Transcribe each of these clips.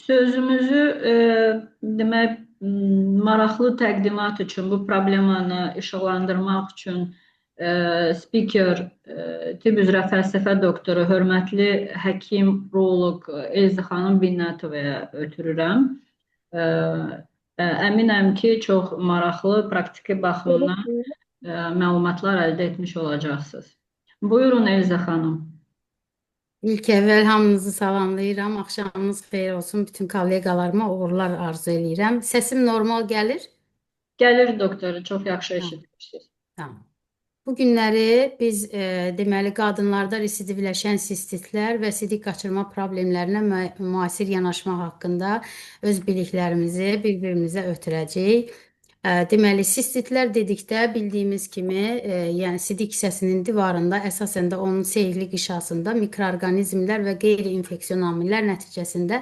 Sözümüzü demək maraqlı təqdimat üçün bu problemanı işıqlandırmaq üçün spiker, tibb üzrə fəlsəfə doktoru, hörmətli həkim, uroloq Elza xanım Binnətovaya ötürürəm. E, Əminəm ki, çox maraqlı praktiki baxımdan məlumatlar əldə etmiş olacaqsınız. Buyurun Elza xanım. İlk əvvəl hamınızı salamlayıram. Axşamınız xeyir olsun. Bütün kolleqalarıma uğurlar arzu edirəm. Səsim normal gəlir? Gəlir doktor, çox yaxşı Tamam. eşidirsiniz. Tamam. Bu günləri biz deməli qadınlarda residivləşən sistitlər və sidik qaçırma problemlərinə müasir yanaşma haqqında öz biliklərimizi bir-birimizə ötürəcəyik. Deməli, sistitlər dedikdə bildiyimiz kimi, yəni sidik hissəsinin divarında əsasən də onun seyirli qişasında mikroorqanizmlər və qeyri-infeksion amillər nəticəsində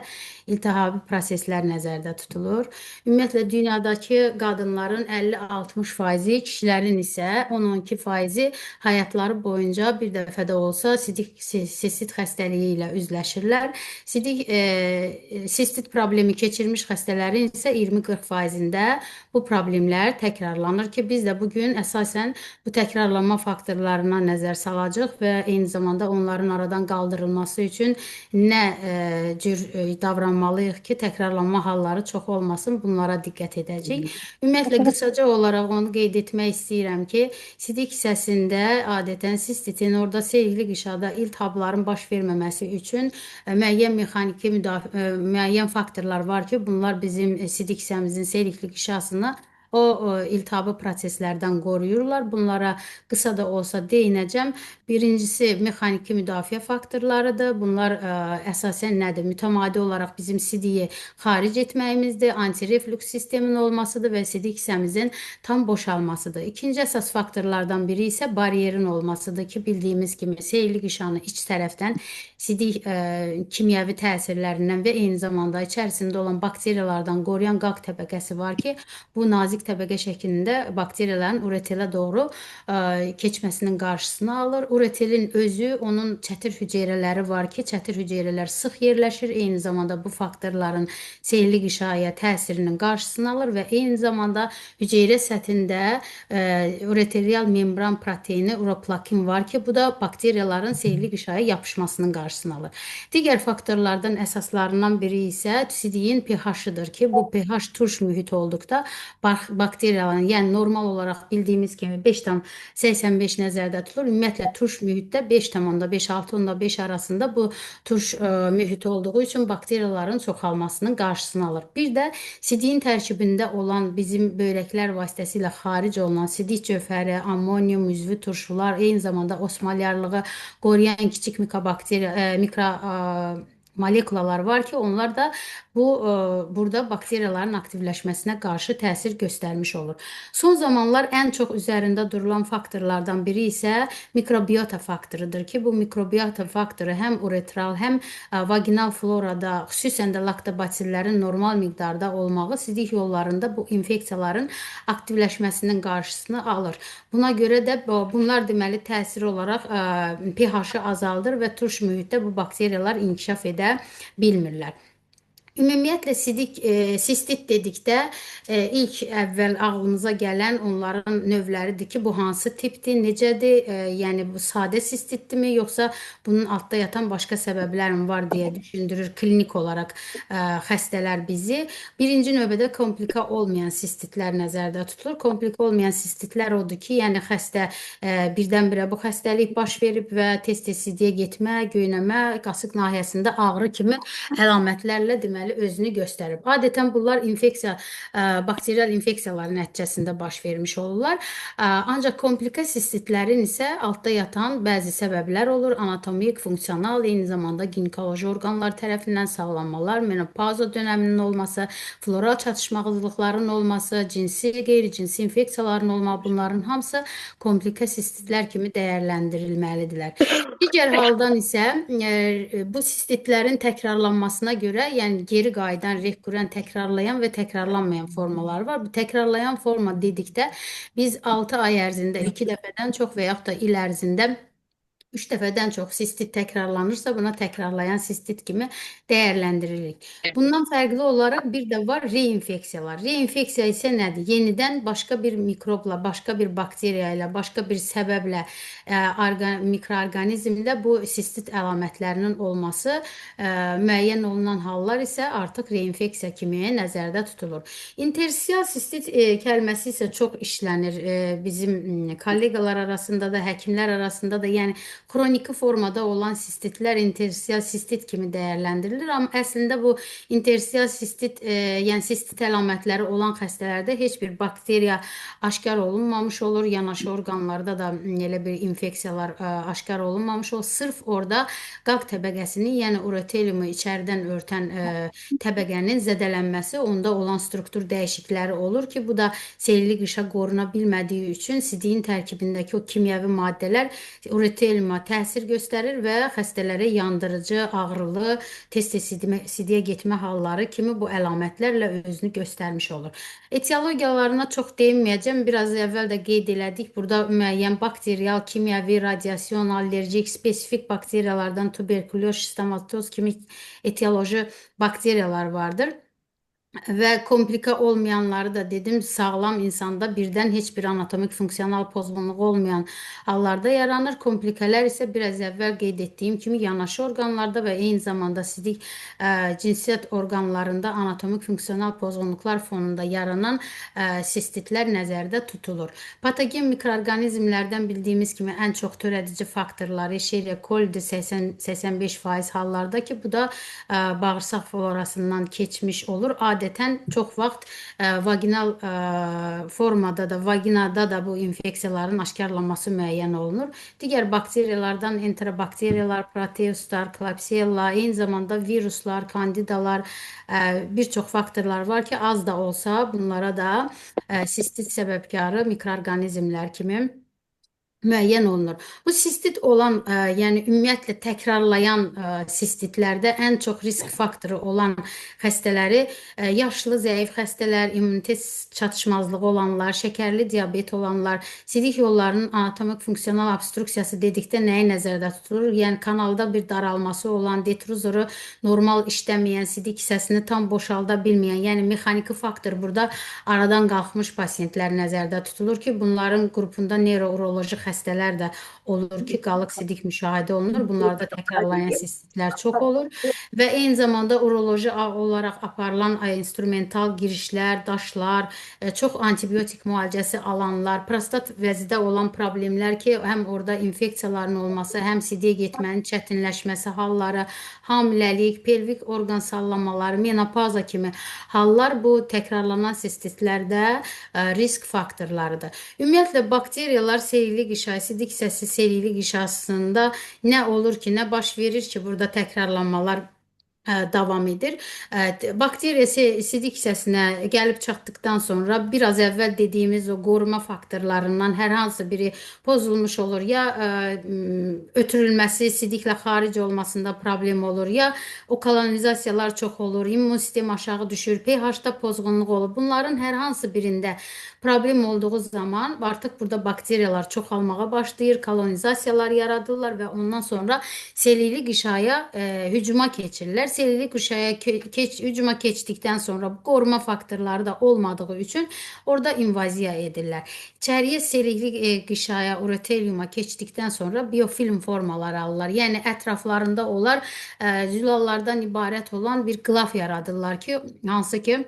iltihabi proseslər nəzərdə tutulur. Ümumiyyətlə dünyadakı qadınların 50-60%, kişilərin isə 10-12%-i həyatları boyunca bir dəfə də olsa sistit xəstəliyi ilə üzləşirlər. Sistit problemi keçirmiş xəstələrin isə 20-40%-də bu problemlər təkrarlanır ki, biz də bugün əsasən bu təkrarlanma faktorlarına nəzər salacağıq və eyni zamanda onların aradan qaldırılması üçün nə cür davranmalıyıq ki, təkrarlanma halları çox olmasın, bunlara diqqət edəcəyik. Ümumiyyətlə, qısaca olaraq onu qeyd etmək istəyirəm ki, sidik hissəsində adətən sistitin orada seyirli qişada iltihabların baş verməməsi üçün müəyyən mexaniki müəyyən faktorlar var ki, bunlar bizim sidik hissəmizin seyirli qişasını o iltihabı proseslərdən qoruyurlar. Bunlara qısa da olsa değinəcəm. Birincisi mexaniki müdafiə faktorlarıdır. Bunlar əsasən nədir? Mütəmadi olaraq bizim sidiyi xaric etməyimizdir, antireflüks sistemin olmasıdır və sidik hissəmizin tam boşalmasıdır. İkinci əsas faktorlardan biri isə bariyerin olmasıdır ki, bildiyimiz kimi seyirli qişanı iç tərəfdən sidik kimyəvi təsirlərindən və eyni zamanda içərisində olan bakteriyalardan qoruyan qaq təbəqəsi var ki, bu nazik təbəqə şəklində bakteriyaların uretelə doğru keçməsinin qarşısını alır. Uretelin özü, onun çətir hüceyrələri var ki, çətir hüceyrələr sıx yerləşir. Eyni zamanda bu faktorların seyirli qişaya təsirinin qarşısını alır və eyni zamanda hüceyrə səthində ureterial membran proteini uroplakin var ki, bu da bakteriyaların seyirli qişaya yapışmasının qarşısını alır. Digər faktorlardan əsaslarından biri isə sidiyin pH-ıdır ki, bu pH turş mühit olduqda bakteriyaların, yəni normal olaraq bildiyimiz kimi 5,85 nəzərdə tutulur. Ümumiyyətlə turş mühitdə 5,5-6,5 arasında bu turş mühit olduğu üçün bakteriyaların çoxalmasının qarşısını alır. Bir də sidiyin tərkibində olan bizim böyrəklər vasitəsilə xaric olunan sidik cövhəri, ammonium, üzvü turşular, eyni zamanda osmolyarlığı qoruyan kiçik molekulalar var ki, onlar da burada bakteriyaların aktivləşməsinə qarşı təsir göstərmiş olur. Son zamanlar ən çox üzərində durulan faktorlardan biri isə mikrobiota faktorudur ki, bu mikrobiota faktoru həm uretral, həm vaginal florada, xüsusən də laktobasillərin normal miqdarda olmağı sidik yollarında bu infeksiyaların aktivləşməsinin qarşısını alır. Buna görə də bunlar deməli təsir olaraq pH-ı azaldır və turş mühitdə bu bakteriyalar inkişaf edə bilmirlər. Ümumiyyətlə sistit dedikdə ilk əvvəl ağlınıza gələn onların növləridir ki, bu hansı tipdir, necədir, yəni bu sadə sistitdirmi, yoxsa bunun altda yatan başqa səbəblər mi var deyə düşündürür klinik olaraq xəstələr bizi. Birinci növbədə komplika olmayan sistitlər nəzərdə tutulur. Komplika olmayan sistitlər odur ki, yəni xəstə birdən-birə bu xəstəlik baş verib və tez-tez sidiyə getmə, göynəmə, qasıq nahiyəsində ağrı kimi əlamətlərlə deməli özünü göstərib. Adətən bunlar bakterial infeksiyaların nəticəsində baş vermiş olurlar. Ancaq komplika sistitlərin isə altda yatan bəzi səbəblər olur. Anatomik, funksional, eyni zamanda ginekoloji orqanlar tərəfindən sağlanmalar, menopauza dönəminin olması, floral çatışmazlıqların olması, cinsi, qeyri-cinsi infeksiyaların olması, bunların hamısı komplika sistitlər kimi dəyərləndirilməlidirlər. Digər haldan isə bu sistitlərin təkrarlanmasına görə, yəni geri qayıdan, rekurrent, təkrarlayan və təkrarlanmayan formaları var. Bu təkrarlayan forma dedikdə biz 6 ay ərzində 2 dəfədən çox və yaxud da il ərzində 3 dəfədən çox sistit təkrarlanırsa buna təkrarlayan sistit kimi dəyərləndiririk. Bundan fərqli olaraq bir də var reinfeksiyalar. Reinfeksiya isə nədir? Yenidən başqa bir mikrobla, başqa bir bakteriya ilə, başqa bir səbəblə mikroorqanizmdə bu sistit əlamətlərinin olması müəyyən olunan hallar isə artıq reinfeksiya kimi nəzərdə tutulur. İnterstisial sistit kəlməsi isə çox işlənir bizim kolleqalar arasında da, həkimlər arasında da. Yəni kroniki formada olan sistitlər interstisial sistit kimi dəyərləndirilir. Amma əslində bu interstisial sistit, yəni sistit əlamətləri olan xəstələrdə heç bir bakteriya aşkar olunmamış olur. Yanaşı orqanlarda da elə bir infeksiyalar aşkar olunmamış olur. Sırf orada qaq təbəqəsini, yəni uroteliumu içəridən örtən təbəqənin zədələnməsi, onda olan struktur dəyişiklikləri olur ki, bu da selüli qışa qoruna bilmədiyi üçün sidiyin tərkibindəki o kimyəvi maddələr uroteliuma təsir göstərir və xəstələrə yandırıcı, ağrılı, tez-tez sidiyə getmə halları kimi bu əlamətlərlə özünü göstərmiş olur. Etiologiyalarına çox değinməyəcəm. Biraz əvvəl də qeyd elədik. Burada müəyyən bakterial, kimyəvi, radiasyon, allergik, spesifik bakteriyalardan tuberkuloz, stomatoz kimi etioloji bakteriyalar vardır. Və komplika olmayanları da dedim, sağlam insanda birdən heç bir anatomik funksional pozğunluğu olmayan hallarda yaranır. Komplikalar isə biraz əvvəl qeyd etdiyim kimi yanaşı orqanlarda və eyni zamanda sidik cinsiyyət orqanlarında anatomik funksional pozğunluqlar fonunda yaranan sistitlər nəzərdə tutulur. Patogen mikroorqanizmlərdən bildiyimiz kimi ən çox törədici faktorları Escherichia coli'dir 85% hallarda ki, bu da bağırsaq florasından keçmiş olur. Adətən çox vaxt vaginal formada da, vaginada da bu infeksiyaların aşkarlanması müəyyən olunur. Digər bakteriyalardan enterobakteriyalar, proteuslar, klebsiella, eyni zamanda viruslar, kandidalar, bir çox faktorlar var ki, az da olsa bunlara da sistit səbəbkarı mikroorqanizmlər kimi müəyyən olunur. Bu sistit olan, yəni ümumiyyətlə təkrarlayan sistitlərdə ən çox risk faktoru olan xəstələri yaşlı, zəif xəstələr, immunitet çatışmazlığı olanlar, şəkərli diabet olanlar, sidik yollarının anatomik funksional obstruksiyası dedikdə nəyi nəzərdə tutulur? Yəni kanalda bir daralması olan, detruzoru normal işləməyən, sidik hissəsini tam boşalda bilməyən, yəni mexaniki faktor burada aradan qalxmış pasientlər nəzərdə tutulur ki, bunların qrupunda neyrouroloji xəstələr də olur ki, qalıq sidik müşahidə olunur. Bunlarda təkrarlayan sistitlər çox olur və eyni zamanda uroloji olaraq aparılan instrumental girişlər, daşlar, çox antibiotik müalicəsi alanlar, prostat vəzidə olan problemlər ki, həm orada infeksiyaların olması, həm sidiyə getmənin çətinləşməsi halları, hamiləlik, pelvik orqan sallamaları, menopauza kimi hallar bu təkrarlanan sistitlərdə risk faktorlarıdır. Ümumiyyətlə bakteriyalar selüli qışa, sidik hissəsi selüli qışasında nə olur ki, nə baş verir ki, burada təkrarlanmalar davam edir. Bakteriya sidik hissəsinə gəlib çatdıqdan sonra biraz əvvəl dediyimiz o qoruma faktorlarından hər hansı biri pozulmuş olur. Ya ötürülməsi, sidiklə xaric olmasında problem olur, ya o kolonizasiyalar çox olur, immun sistemi aşağı düşür, pH-da pozğunluq olur. Bunların hər hansı birində problem olduğu zaman artıq burada bakteriyalar çoxalmağa başlayır, kolonizasiyalar yaradırlar və ondan sonra selüli qışaya hücuma keçirlər. Selüli qışaya hücuma keçdikdən sonra qoruma faktorları da olmadığı üçün orada invaziya edirlər. İçəriyə selüli qışaya, uroteliuma keçdikdən sonra biofilm formaları alırlar. Yəni ətraflarında onlar zülallardan ibarət olan bir qlaf yaradırlar ki, hansı ki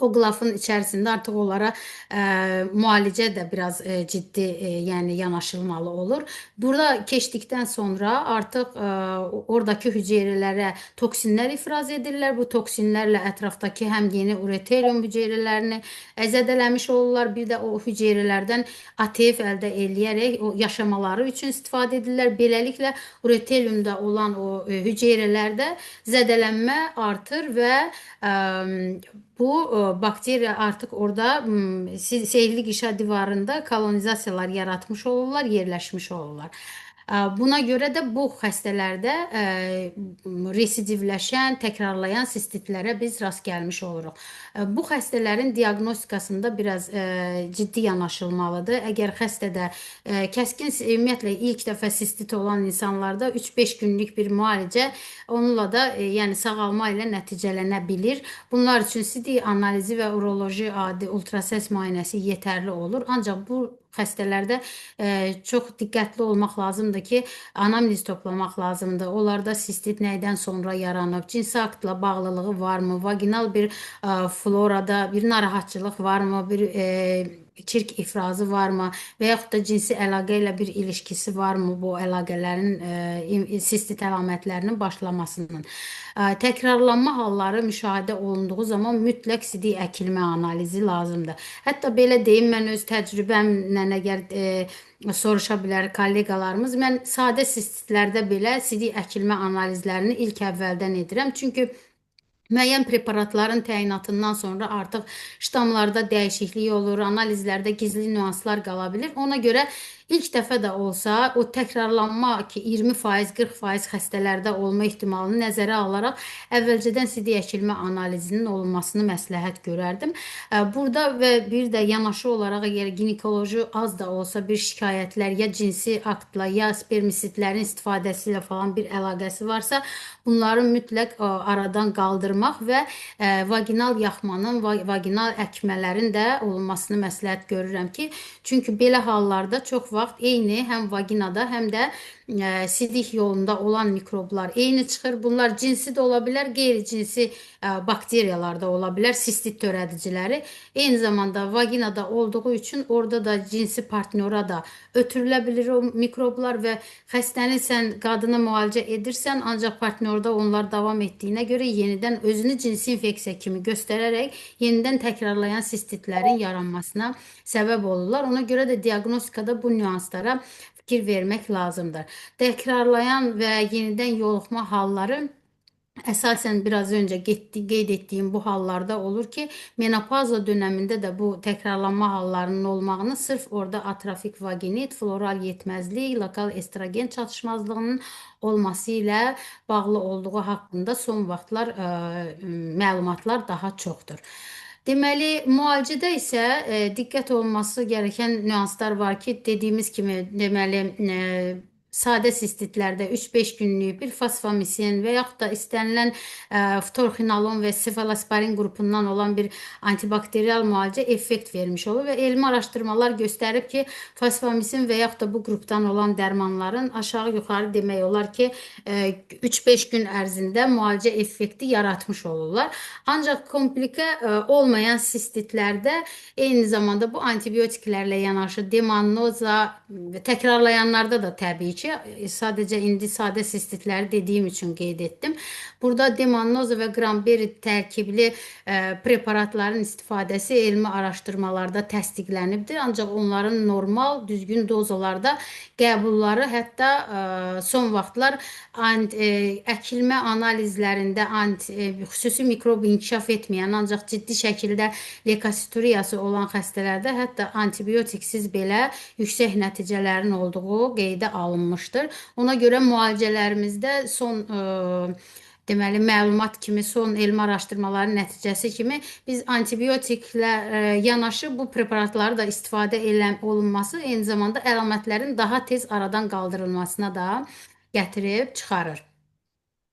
o qlafın içərisində artıq onlara müalicə də biraz ciddi yəni yanaşılmalı olur. Burada keçdikdən sonra artıq oradakı hüceyrələrə toksinlər ifraz edirlər. Bu toksinlərlə ətrafdakı həm yeni urotelium hüceyrələrini zədələmiş olurlar. Bir də o hüceyrələrdən ATF əldə eləyərək o yaşamaları üçün istifadə edirlər. Beləliklə uroteliumda olan o hüceyrələrdə zədələnmə artır və bu bakteriya artıq orada selüli qışa divarında kolonizasiyalar yaratmış olurlar, yerləşmiş olurlar. Buna görə də bu xəstələrdə residivləşən, təkrarlayan sistitlərə biz rast gəlmiş oluruq. Bu xəstələrin diaqnostikasında biraz ciddi yanaşılmalıdır. Əgər xəstədə kəskin, ümumiyyətlə ilk dəfə sistit olan insanlarda 3-5 günlük bir müalicə onunla da yəni sağalma ilə nəticələnə bilir. Bunlar üçün CD analizi və uroloji adi ultrasəs müayinəsi yetərli olur. Ancaq bu xəstələrdə çox diqqətli olmaq lazımdır ki, anamnez toplamaq lazımdır. Onlarda sistit nəydən sonra yaranıb, cinsi aktla bağlılığı varmı, vaginal bir florada bir narahatçılıq varmı, bir çirk ifrazı varmı və yaxud da cinsi əlaqə ilə bir ilişkisi varmı bu əlaqələrin sistit əlamətlərinin başlamasının. Təkrarlanma halları müşahidə olunduğu zaman mütləq CD əkilmə analizi lazımdır. Hətta belə deyim, mən öz təcrübəmlə əgər soruşa bilər kolleqalarımız, mən sadə sistitlərdə belə CD əkilmə analizlərini ilk əvvəldən edirəm. Çünki müəyyən preparatların təyinatından sonra artıq ştamlarda dəyişiklik olur, analizlərdə gizli nüanslar qala bilir. Ona görə ilk dəfə də olsa o təkrarlanma ki 20%, 40% xəstələrdə olma ehtimalını nəzərə alaraq əvvəlcədən CD əkilmə analizinin olunmasını məsləhət görərdim. Burada və bir də yanaşı olaraq əgər ginekoloji az da olsa bir şikayətlər ya cinsi aktla ya spermisitlərin istifadəsi ilə falan bir əlaqəsi varsa, bunları mütləq aradan qaldırmaq və vaginal yaxmanın, vaginal əkmələrin də olunmasını məsləhət görürəm ki, çünki belə hallarda çox vaxt eyni həm vaginada, həm də sidik yolunda olan mikroblar eyni çıxır. Bunlar cinsi də ola bilər, qeyri-cinsi bakteriyalar da ola bilər, sistit törədiciləri. Eyni zamanda vaginada olduğu üçün orada da cinsi partnera da ötürülə bilir o mikroblar və xəstəni sən qadını müalicə edirsən, ancaq partnerda onlar davam etdiyinə görə yenidən özünü cinsi infeksiya kimi göstərərək yenidən təkrarlayan sistitlərin yaranmasına səbəb olurlar. Ona görə də diaqnostikada bu nüanslara fikir vermək lazımdır. Təkrarlayan və yenidən yoluxma halları əsasən biraz öncə qeyd etdiyim bu hallarda olur ki, menopauza dönəmində də bu təkrarlanma hallarının olmağını sırf orada atrofik vaginit, floral yetməzlik, lokal estrogen çatışmazlığının olması ilə bağlı olduğu haqqında son vaxtlar məlumatlar daha çoxdur. Deməli, müalicədə isə diqqət olunması gərəkən nüanslar var ki, dediyimiz kimi, deməli, sadə sistitlərdə 3-5 günlük bir fosfamisin və yaxud da istənilən ftorxinolon və sefalosporin qrupundan olan bir antibakteriyal müalicə effekt vermiş olur və elmi araşdırmalar göstərib ki, fosfamisin və yaxud da bu qrupdan olan dərmanların aşağı-yuxarı demək olar ki, 3-5 gün ərzində müalicə effekti yaratmış olurlar. Ancaq komplikə olmayan sistitlərdə eyni zamanda bu antibiotiklərlə yanaşı demannoza təkrarlayanlarda da təbii ki, sadəcə indi sadə sistitləri dediyim üçün qeyd etdim. Burada demannoza və qranberi tərkibli preparatların istifadəsi elmi araşdırmalarda təsdiqlənibdir. Ancaq onların normal, düzgün dozalarda qəbulları hətta son vaxtlar əkilmə analizlərində xüsusi mikrob inkişaf etməyən, ancaq ciddi şəkildə leukosituriyası olan xəstələrdə hətta antibiotiksiz belə yüksək nəticələrin olduğu qeydə alınmışdır. Ona görə müalicələrimizdə son deməli, məlumat kimi, son elmi araşdırmaların nəticəsi kimi biz antibiotiklə yanaşı bu preparatları da istifadə olunması eyni zamanda əlamətlərin daha tez aradan qaldırılmasına da gətirib çıxarır.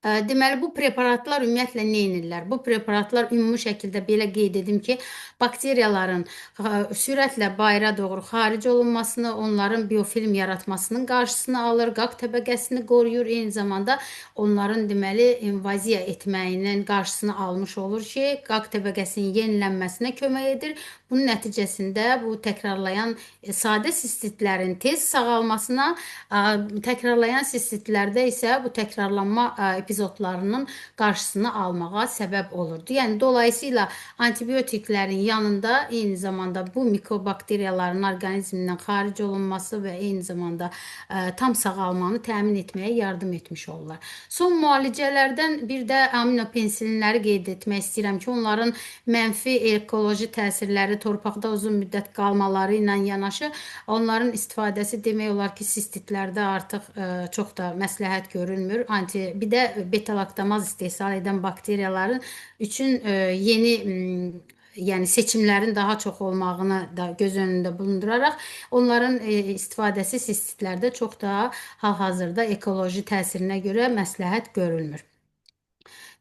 Deməli, bu preparatlar ümumiyyətlə nə edirlər? Bu preparatlar ümumi şəkildə belə qeyd edim ki, bakteriyaların sürətlə bayıra doğru xaric olunmasını, onların biofilm yaratmasının qarşısını alır, qaq təbəqəsini qoruyur, eyni zamanda onların deməli invaziya etməyinin qarşısını almış olur ki, qaq təbəqəsinin yenilənməsinə kömək edir. Bunun nəticəsində bu təkrarlayan sadə sistitlərin tez sağalmasına, təkrarlayan sistitlərdə isə bu təkrarlanma epizodları epizodlarının qarşısını almağa səbəb olurdu. Yəni dolayısıyla antibiotiklərin yanında eyni zamanda bu mikrobakteriyaların orqanizmindən xaric olunması və eyni zamanda tam sağalmanı təmin etməyə yardım etmiş olurlar. Son müalicələrdən bir də aminopensilinləri qeyd etmək istəyirəm ki, onların mənfi ekoloji təsirləri torpaqda uzun müddət qalmaları ilə yanaşı onların istifadəsi demək olar ki, sistitlərdə artıq çox da məsləhət görülmür. Bir də beta-laktamaz istehsal edən bakteriyaların üçün yeni yəni seçimlərin daha çox olmağını da göz önündə bulunduraraq onların istifadəsi sistitlərdə çox daha hal-hazırda ekoloji təsirinə görə məsləhət görülmür.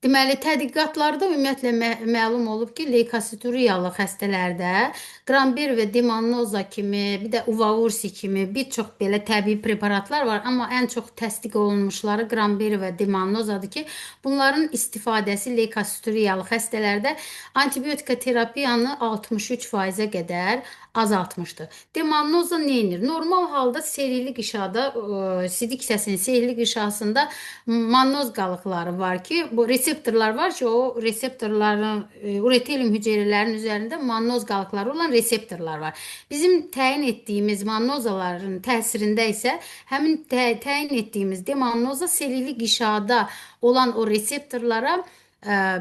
Deməli, tədqiqatlarda ümumiyyətlə məlum olub ki, leykosituriyalı xəstələrdə Qramber və Demannoza kimi, bir də Uvaursi kimi bir çox belə təbii preparatlar var, amma ən çox təsdiq olunmuşları Qramber və Demannozadır ki, bunların istifadəsi leykosituriyalı xəstələrdə antibiotika terapiyanı 63%-ə qədər azaltmışdır. Demannoza neyinir? Normal halda seyrilik qişada, sidik hissəsinin seyrilik qişasında mannoz qalıqları var ki, bu reseptorlar var ki, o reseptorların uretelium hüceyrələrinin üzərində mannoz qalıqları olan reseptorlar var. Bizim təyin etdiyimiz mannozaların təsirində isə həmin təyin etdiyimiz demannoza seyrilik qişada olan o reseptorlara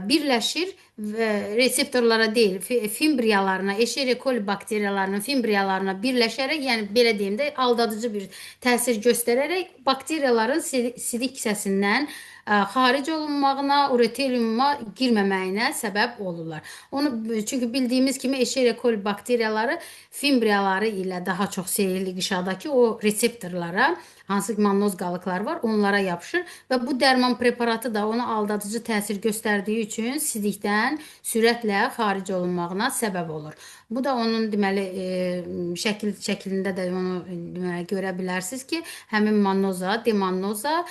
birləşir və reseptorlara deyil, fimbriyalarına, Escherichia coli bakteriyalarının fimbriyalarına birləşərək, yəni belə deyim də, aldadıcı bir təsir göstərərək bakteriyaların sidik hissəsindən xaric olunmağına, ureteliuma girməməyinə səbəb olurlar. Çünki bildiyimiz kimi Escherichia coli bakteriyaları fimbriyaları ilə daha çox seyrilik qişadakı o reseptorlara, hansı ki mannoz qalıqları var, onlara yapışır və bu dərman preparatı da ona aldadıcı təsir göstərdiyi üçün sidikdən sürətlə xaric olunmağına səbəb olur. Bu da onun deməli şəklində də onu deməli görə bilərsiniz ki, həmin mannoza, demannoza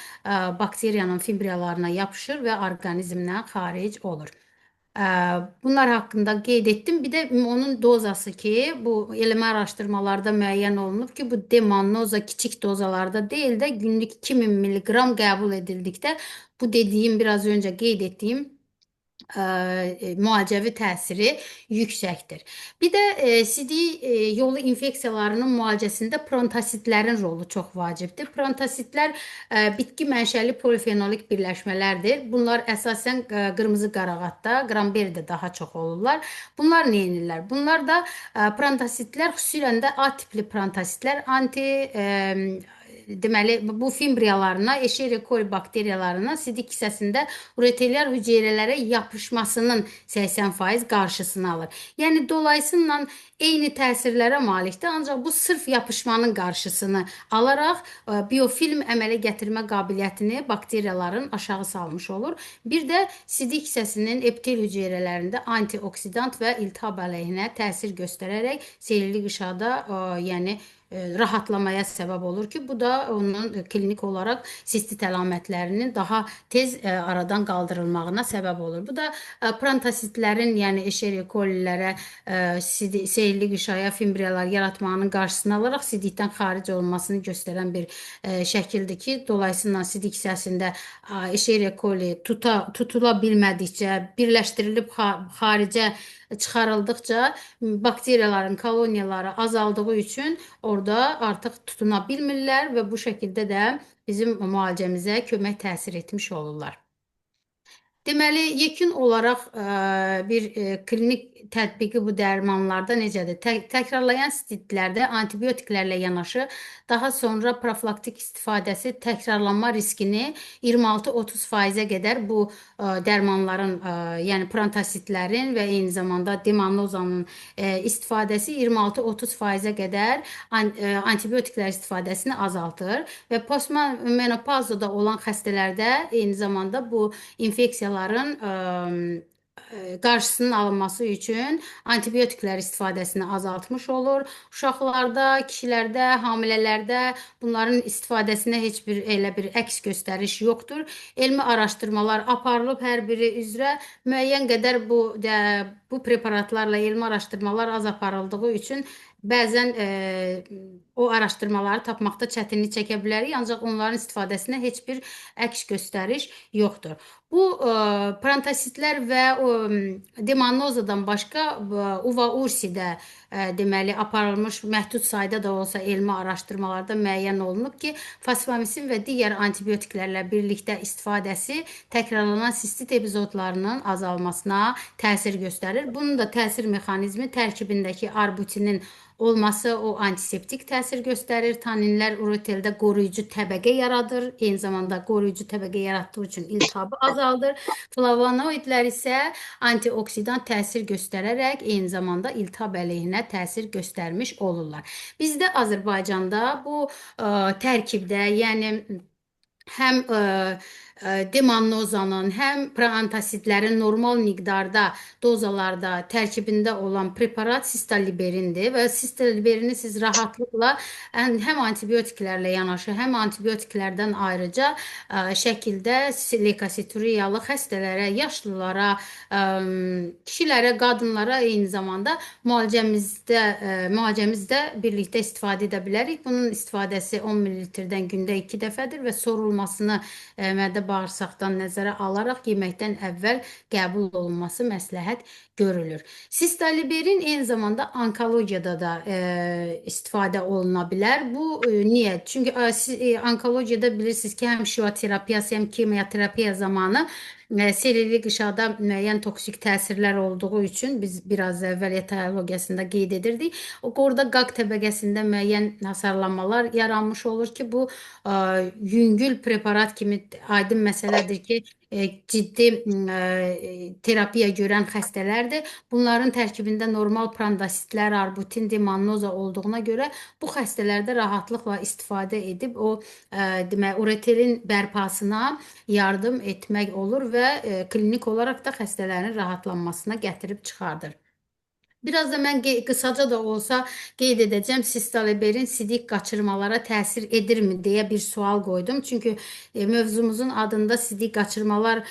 bakteriyanın fimbriyalarına yapışır və orqanizmdən xaric olur. Bunlar haqqında qeyd etdim. Bir də onun dozası ki, bu elmi araşdırmalarda müəyyən olunub ki, bu demannoza kiçik dozalarda deyil də günlük 2000 mg qəbul edildikdə bu dediyim, biraz öncə qeyd etdiyim müalicəvi təsiri yüksəkdir. Bir də sidik yolu infeksiyalarının müalicəsində prontasitlərin rolu çox vacibdir. Prontasitlər bitki mənşəli polifenolik birləşmələrdir. Bunlar əsasən qırmızı qarağatda, Qramberdə daha çox olurlar. Bunlar nə edirlər? Bunlar da prontasitlər, xüsusilə də A tipli prontasitlər deməli bu fimbriyalarına, Escherichia coli bakteriyalarına sidik hissəsində ureteliar hüceyrələrə yapışmasının 80% qarşısını alır. Yəni dolayısıyla eyni təsirlərə malikdir, ancaq bu sırf yapışmanın qarşısını alaraq biofilm əmələ gətirmə qabiliyyətini bakteriyaların aşağı salmış olur. Bir də sidik hissəsinin epitel hüceyrələrində antioksidant və iltihab əleyhinə təsir göstərərək seyrilik qişada yəni rahatlamaya səbəb olur ki, bu da onun klinik olaraq sistit əlamətlərinin daha tez aradan qaldırılmağına səbəb olur. Bu da prontasitlərin, yəni Escherichia colilərə seyrilik qişaya fimbriyalar yaratmağının qarşısını alaraq sidikdən xaric olunmasını göstərən bir şəkildir ki, dolayısıyla sidik hissəsində Escherichia coli tutula bilmədikcə, birləşdirilib xaricə çıxarıldıqca bakteriyaların koloniyaları azaldığı üçün orada artıq tutuna bilmirlər və bu şəkildə də bizim müalicəmizə kömək təsir etmiş olurlar. Deməli, yekun olaraq bir klinik tətbiqi bu dərmanlarda necədir? Təkrarlayan sistitlərdə antibiotiklərlə yanaşı daha sonra profilaktik istifadəsi təkrarlanma riskini 26-30%-ə qədər bu dərmanların, yəni prontasitlərin və eyni zamanda demannozanın istifadəsi 26-30%-ə qədər antibiotiklər istifadəsini azaltır və postmenopazada olan xəstələrdə eyni zamanda bu infeksiyaların qarşısının alınması üçün antibiotiklər istifadəsini azaltmış olur. Uşaqlarda, kişilərdə, hamilələrdə bunların istifadəsinə heç bir elə bir əks göstəriş yoxdur. Elmi araşdırmalar aparılıb hər biri üzrə müəyyən qədər bu bu preparatlarla elmi araşdırmalar az aparıldığı üçün bəzən o araşdırmaları tapmaqda çətinlik çəkə bilərik, ancaq onların istifadəsinə heç bir əks göstəriş yoxdur. Bu prantasitlər və demanozadan başqa uva ursidə deməli aparılmış məhdud sayda da olsa elmi araşdırmalarda müəyyən olunub ki, fosfamisin və digər antibiotiklərlə birlikdə istifadəsi təkrarlanan sistit epizodlarının azalmasına təsir göstərir. Bunun da təsir mexanizmi tərkibindəki arbutinin olması o antiseptik təsir göstərir. Tanninlər ureteldə qoruyucu təbəqə yaradır. Eyni zamanda qoruyucu təbəqə yaratdığı üçün iltihabı azaldır. Flavonoidlər isə antioksidant təsir göstərərək eyni zamanda iltihab əleyhinə təsir göstərmiş olurlar. Bizdə Azərbaycanda bu tərkibdə, yəni həm demannozanın, həm proantasitlərin normal miqdarda, dozalarda tərkibində olan preparat sistoliberindir və sistoliberini siz rahatlıqla həm antibiotiklərlə yanaşı, həm antibiotiklərdən ayrıca şəkildə leykosituriyalı xəstələrə, yaşlılara, kişilərə, qadınlara eyni zamanda müalicəmizdə birlikdə istifadə edə bilərik. Bunun istifadəsi 10 ml-dən gündə 2 dəfədir və sorulmasını mədə bağırsaqdan nəzərə alaraq yeməkdən əvvəl qəbul olunması məsləhət görülür. Sistoliberin eyni zamanda onkologiyada da istifadə oluna bilər. Bu niyə? Çünki onkologiyada bilirsiniz ki, həm şiva terapiyası, həm kemoterapiya zamanı selili qışada müəyyən toksik təsirlər olduğu üçün biz biraz əvvəl etiologiyasında qeyd edirdik. Orada qaq təbəqəsində müəyyən hasarlanmalar yaranmış olur ki, bu yüngül preparat kimi aydın məsələdir ki, ciddi terapiya görən xəstələrdir. Bunların tərkibində normal prandasitlər, arbutin, demanoza olduğuna görə bu xəstələrdə rahatlıqla istifadə edib o demək ureterin bərpasına yardım etmək olur və klinik olaraq da xəstələrin rahatlanmasına gətirib çıxardır. Biraz da mən qısaca da olsa qeyd edəcəm, sistoliberin sidik qaçırmalara təsir edirmi deyə bir sual qoydum. Çünki mövzumuzun adında sidik qaçırmalar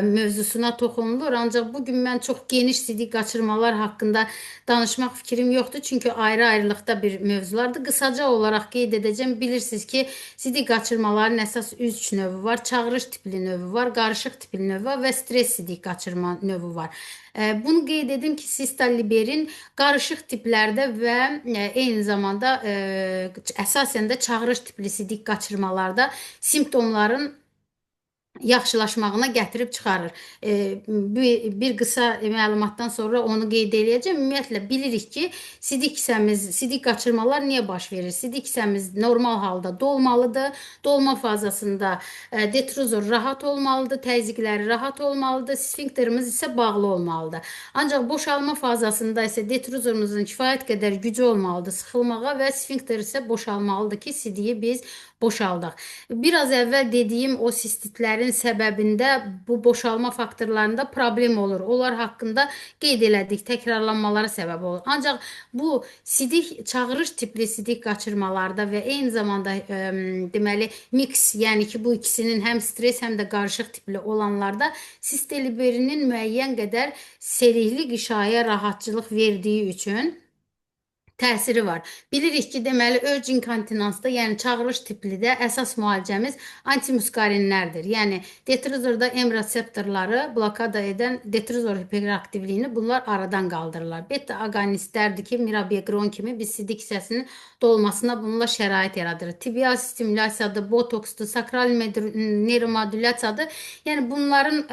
mövzusuna toxunulur. Ancaq bugün mən çox geniş sidik qaçırmalar haqqında danışmaq fikrim yoxdur. Çünki ayrı-ayrılıqda bir mövzulardır. Qısaca olaraq qeyd edəcəm. Bilirsiniz ki, sidik qaçırmaların əsas 3 növü var. Çağırış tipli növü var, qarışıq tipli növü var və stres sidik qaçırma növü var. Bunu qeyd edim ki, sistoliberin qarışıq tiplərdə və eyni zamanda əsasən də çağırış tipli sidik qaçırmalarda simptomların yaxşılaşmağına gətirib çıxarır. Bir qısa məlumatdan sonra onu qeyd edəcəm. Ümumiyyətlə bilirik ki, sidik qaçırmalar niyə baş verir? Sidik kisəmiz normal halda dolmalıdır. Dolma fazasında detruzor rahat olmalıdır, təzyiqləri rahat olmalıdır, sfinkterimiz isə bağlı olmalıdır. Ancaq boşalma fazasında isə detruzorumuzun kifayət qədər gücü olmalıdır sıxılmağa və sfinkter isə boşalmalıdır ki, sidiyi biz boşaldaq. Biraz əvvəl dediyim o sistitlərin səbəbində bu boşalma faktorlarında problem olur. Onlar haqqında qeyd elədik, təkrarlanmalara səbəb olur. Ancaq bu çağırış tipli sidik qaçırmalarda və eyni zamanda deməli mix, yəni ki bu ikisinin həm stres, həm də qarışıq tipli olanlarda sistoliberinin müəyyən qədər serikli qişaya rahatçılıq verdiyi üçün təsiri var. Bilirik ki, deməli, örc inkontinensda, yəni çağırış tiplidə əsas müalicəmiz antimuskarinlərdir. Yəni, detruzorda M reseptorları blokada edən detruzor hiperaktivliyini bunlar aradan qaldırırlar. Beta agonistlərdir ki, mirabegron kimi biz sidik hissəsinin dolmasına bununla şərait yaradır. Tibial stimulasiyadır, botoksdur, sakral neuromodülyasiyadır. Yəni, bunların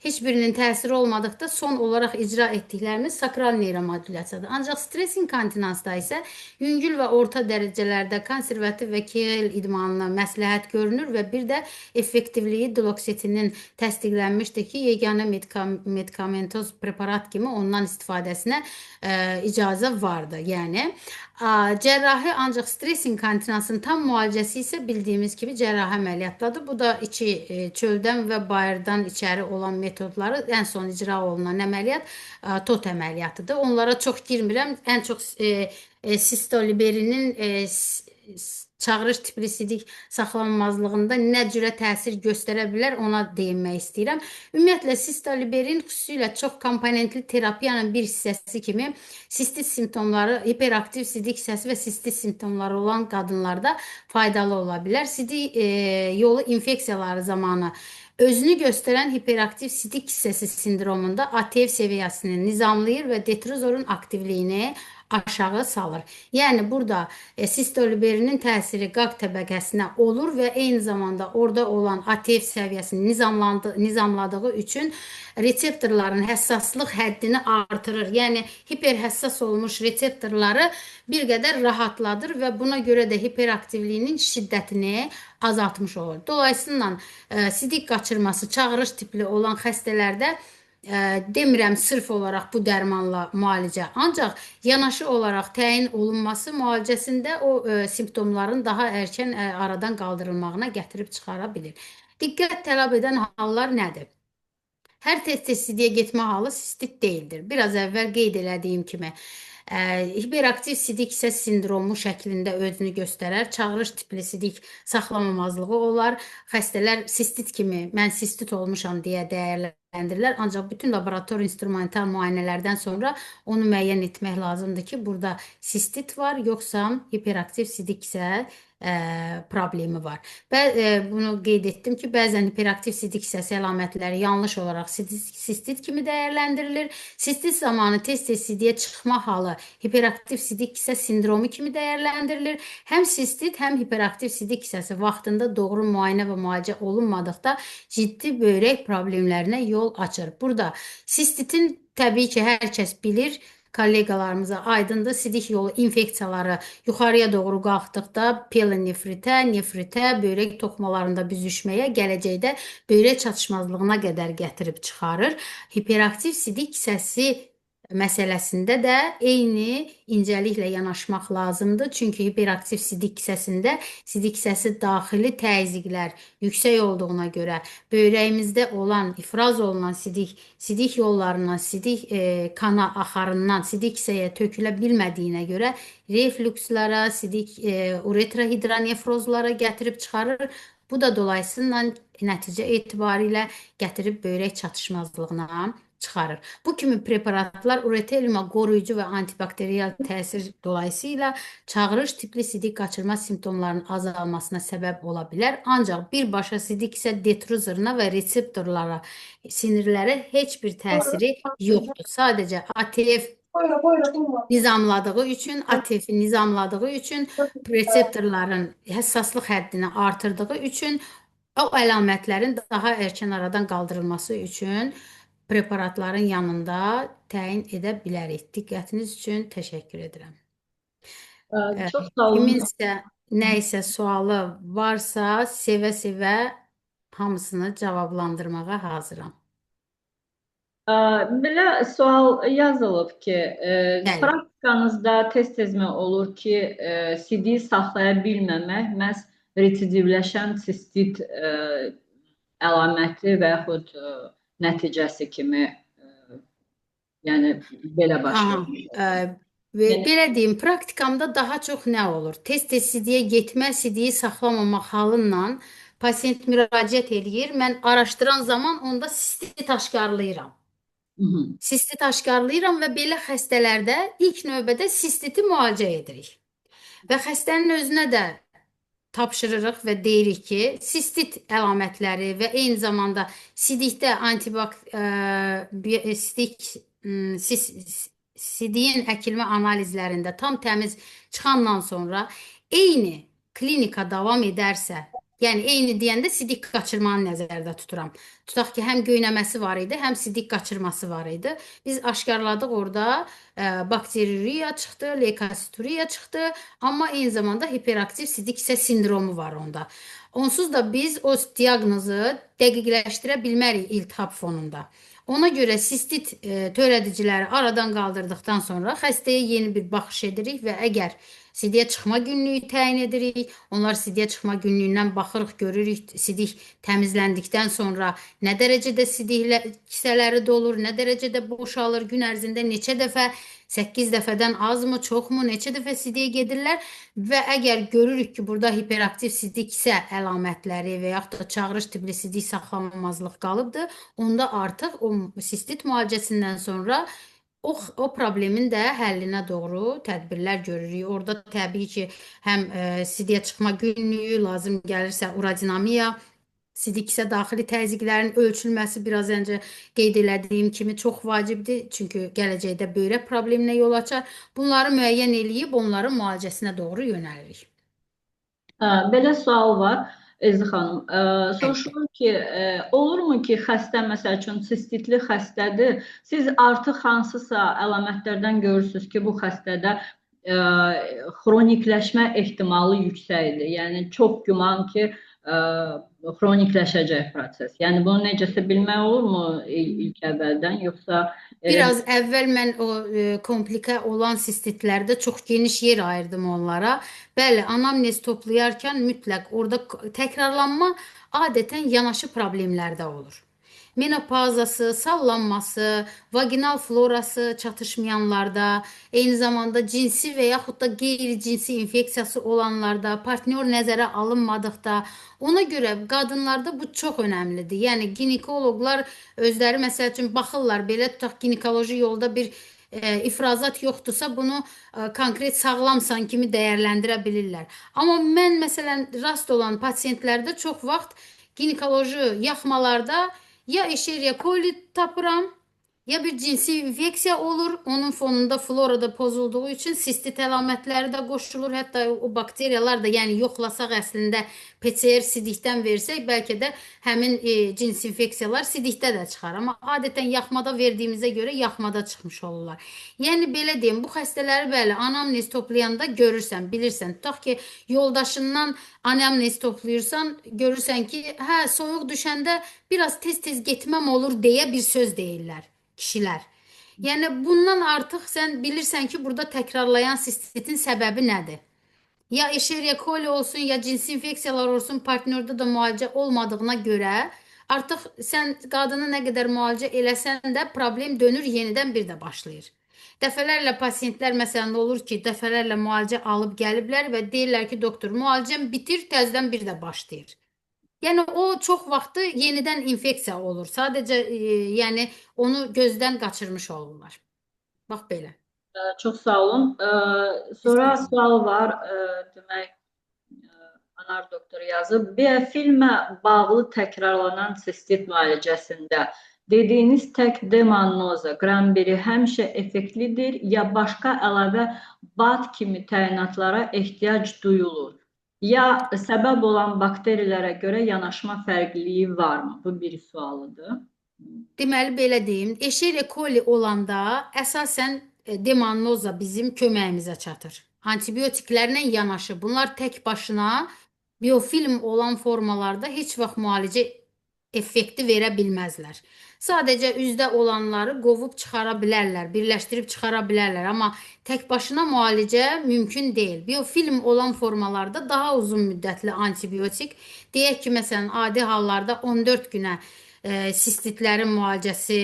heç birinin təsiri olmadıqda son olaraq icra etdiklərimiz sakral neuromodülyasiyadır. Ancaq stres inkontinensda isə yüngül və orta dərəcələrdə konservativ və KL idmanına məsləhət görünür və bir də effektivliyi diloksitinin təsdiqlənmişdir ki, yeganə medikamentoz preparat kimi ondan istifadəsinə icazə vardır. Yəni, cərrahi ancaq stres inkontinensinin tam müalicəsi isə bildiyimiz kimi cərrahi əməliyyatladır. Bu da içi çöldən və bayırdan içəri olan metodları ən son icra olunan əməliyyat TOT əməliyyatıdır. Onlara çox girmirəm. Ən çox sistoliberinin çağırış tipli sidik saxlanmazlığında nə cürə təsir göstərə bilər, ona değinmək istəyirəm. Ümumiyyətlə, Sistoliberin xüsusilə çox komponentli terapiyanın bir hissəsi kimi sistit simptomları, hiperaktiv sidik hissəsi və sistit simptomları olan qadınlarda faydalı ola bilər. Sidik yolu infeksiyaları zamanı özünü göstərən hiperaktiv sidik hissəsi sindromunda ATF səviyyəsini nizamlayır və detrozorun aktivliyini aşağı salır. Yəni burada sistoliberinin təsiri qaq təbəqəsinə olur və eyni zamanda orada olan ATF səviyyəsini nizamladığı üçün reseptorların həssaslıq həddini artırır. Yəni hiperhəssas olmuş reseptorları bir qədər rahatladır və buna görə də hiperaktivliyinin şiddətini azaltmış olur. Dolayısıyla sidik qaçırması çağırış tipli olan xəstələrdə demirəm sırf olaraq bu dərmanla müalicə, ancaq yanaşı olaraq təyin olunması müalicəsində o simptomların daha erkən aradan qaldırılmağına gətirib çıxara bilir. Diqqət tələb edən hallar nədir? Hər tez-tez sidiyə getmə halı sistit deyildir. Biraz əvvəl qeyd elədiyim kimi, hiperaktiv sidik isə sindromu şəklində özünü göstərər. Çağırış tipli sidik saxlamamazlığı olar. Xəstələr sistit kimi, mən sistit olmuşam deyə dəyərləndirirlər. Ancaq bütün laborator instrumental müayinələrdən sonra onu müəyyən etmək lazımdır ki, burada sistit var, yoxsa hiperaktiv sidik isə problemi var. Bunu qeyd etdim ki, bəzən hiperaktiv sidik hissəsi əlamətləri yanlış olaraq sistit kimi dəyərləndirilir. Sistit zamanı tez-tez sidiyə çıxma halı hiperaktiv sidik hissə sindromu kimi dəyərləndirilir. Həm sistit, həm hiperaktiv sidik hissəsi vaxtında doğru müayinə və müalicə olunmadıqda ciddi böyrək problemlərinə yol açır. Burada sistitin təbii ki, hər kəs bilir, kollegalarımıza aydındır. Sidik yolu infeksiyaları yuxarıya doğru qalxdıqda pielonefritə, nefritə, böyrək toxumalarında büzüşməyə, gələcəkdə böyrək çatışmazlığına qədər gətirib çıxarır. Hiperaktiv sidik hissəsi məsələsində də eyni incəliklə yanaşmaq lazımdır. Çünki hiperaktiv sidik hissəsində sidik hissəsi daxili təzyiqlər yüksək olduğuna görə böyrəyimizdə olan ifraz olunan sidik yollarından, sidik kana axarından sidik hissəyə tökülə bilmədiyinə görə reflükslara, sidik uretra hidronefrozlara gətirib çıxarır. Bu da dolayısıyla nəticə etibarilə gətirib böyrək çatışmazlığına çıxarır. Bu kimi preparatlar ureteliuma qoruyucu və antibakteriyal təsir dolayısıyla çağırış tipli sidik qaçırma simptomlarının azalmasına səbəb ola bilər. Ancaq birbaşa sidik isə detrozoruna və reseptorlara, sinirlərə heç bir təsiri yoxdur. Sadəcə ATF nizamladığı üçün, ATF-i nizamladığı üçün, reseptorların həssaslıq həddini artırdığı üçün, o əlamətlərin daha erkən aradan qaldırılması üçün preparatların yanında təyin edə bilərik. Diqqətiniz üçün təşəkkür edirəm. Çox sağ olun. Kiminsə nə isə sualı varsa, sevə-sevə hamısını cavablandırmağa hazıram. Belə sual yazılıb ki, Bəli. praktikanızda tez-tezmi olur ki, sidiyi saxlaya bilməmək məhz residivləşən sistit əlaməti və yaxud nəticəsi kimi, yəni belə başlayır. Belə deyim, praktikamda daha çox nə olur? Tez-tez sidiyə getmə, sidiyi saxlamamaq halınla pasient müraciət eləyir. Mən araşdıran zaman onda sistit aşkarlayıram. Sistit aşkarlayıram və belə xəstələrdə ilk növbədə sistiti müalicə edirik. Və xəstənin özünə də tapşırırıq və deyirik ki, sistit əlamətləri və eyni zamanda sidikdə sidiyin əkilmə analizlərində tam təmiz çıxandan sonra eyni klinika davam edərsə, yəni eyni deyəndə sidik qaçırmanı nəzərdə tuturam. Tutaq ki, həm göynəməsi var idi, həm sidik qaçırması var idi. Biz aşkarladıq orada bakteriuriya çıxdı, leykosituriya çıxdı, amma eyni zamanda hiperaktiv sidik isə sindromu var onda. Onsuz da biz o diaqnozu dəqiqləşdirə bilmərik iltihab fonunda. Ona görə sistit törədiciləri aradan qaldırdıqdan sonra xəstəyə yeni bir baxış edirik və əgər sidiyə çıxma günlüyü təyin edirik, onlar sidiyə çıxma günlüyündən baxırıq, görürük sidik təmizləndikdən sonra nə dərəcədə sidik kisələri dolur, nə dərəcədə boşalır, gün ərzində neçə dəfə, 8 dəfədən azmı, çoxmu, neçə dəfə sidiyə gedirlər və əgər görürük ki, burada hiperaktiv sidik kisə əlamətləri və yaxud da çağırış tipli sidik saxlanmamazlıq qalıbdır, onda artıq o sistit müalicəsindən sonra o problemin də həllinə doğru tədbirlər görürük. Orada təbii ki, həm sidiyə çıxma günlüyü, lazım gəlirsə urodinamiya, sidik isə daxili təzyiqlərin ölçülməsi biraz öncə qeyd elədiyim kimi çox vacibdir. Çünki gələcəkdə böyrək probleminə yol açar. Bunları müəyyən eləyib onların müalicəsinə doğru yönəlirik. Belə sual var. Ezgi xanım, Bəli. soruşulur ki, olurmu ki, xəstə məsəl üçün sistitli xəstədir, siz artıq hansısa əlamətlərdən görürsünüz ki, bu xəstədə xronikləşmə ehtimalı yüksəkdir. Yəni çox güman ki, xronikləşəcək proses. Yəni bunu necəsə bilmək olurmu ilk əvvəldən, yoxsa Biraz əvvəl mən o komplikə olan sistitlərdə çox geniş yer ayırdım onlara. Bəli, anamnez toplayarkən mütləq orada təkrarlanma adətən yanaşı problemlərdə olur. Menopazası, sallanması, vaginal florası çatışmayanlarda, eyni zamanda cinsi və yaxud da qeyri-cinsi infeksiyası olanlarda, partnyor nəzərə alınmadıqda, ona görə qadınlarda bu çox önəmlidir. Yəni ginekoloqlar özləri məsəl üçün baxırlar, belə tutaq ginekoloji yolda bir ifrazat yoxdursa bunu konkret sağlamsan kimi dəyərləndirə bilirlər. Amma mən məsələn rast olan pasientlərdə çox vaxt ginekoloji yaxmalarda ya Escherichia coli tapıram, ya bir cinsi infeksiya olur, onun fonunda florada pozulduğu üçün sistit əlamətləri də qoşulur. Hətta o bakteriyalar da, yəni yoxlasaq əslində PCR sidikdən versək, bəlkə də həmin cins infeksiyalar sidikdə də çıxar. Amma adətən yaxmada verdiyimizə görə yaxmada çıxmış olurlar. Yəni belə deyim, bu xəstələri bəli, anamnez toplayanda görürsən, bilirsən. Tutaq ki, yoldaşından anamnez toplayırsan, görürsən ki, hə, soyuq düşəndə biraz tez-tez getməm olur deyə bir söz deyirlər kişilər. Yəni bundan artıq sən bilirsən ki, burada təkrarlayan sistitin səbəbi nədir? Ya Escherichia coli olsun, ya cinsi infeksiyalar olsun, partnyorda da müalicə olmadığına görə artıq sən qadını nə qədər müalicə eləsən də problem dönür, yenidən bir də başlayır. Dəfələrlə pasientlər məsələn olur ki, dəfələrlə müalicə alıb gəliblər və deyirlər ki, doktor, müalicəm bitir, təzədən bir də başlayır. Yəni o çox vaxtı yenidən infeksiya olur. Sadəcə yəni onu gözdən qaçırmış olurlar. Bax belə. Çox sağ olun. Sonra sual var, demək, Anar doktor yazıb. Biofilmə bağlı təkrarlanan sistit müalicəsində dediyiniz tək demannoza, qran-1 həmişə effektlidir, ya başqa əlavə BAT kimi təyinatlara ehtiyac duyulur? Ya səbəb olan bakteriyalara görə yanaşma fərqliliyi varmı? Bu bir sualıdır. Deməli belə deyim, Escherichia coli olanda əsasən demannoza bizim köməyimizə çatır. Antibiotiklərlə yanaşı bunlar tək başına biofilm olan formalarda heç vaxt müalicə effekti verə bilməzlər. Sadəcə üzdə olanları qovub çıxara bilərlər, birləşdirib çıxara bilərlər, amma tək başına müalicə mümkün deyil. Biofilm olan formalarda daha uzun müddətli antibiotik, deyək ki, məsələn, adi hallarda 14 günə sistitlərin müalicəsi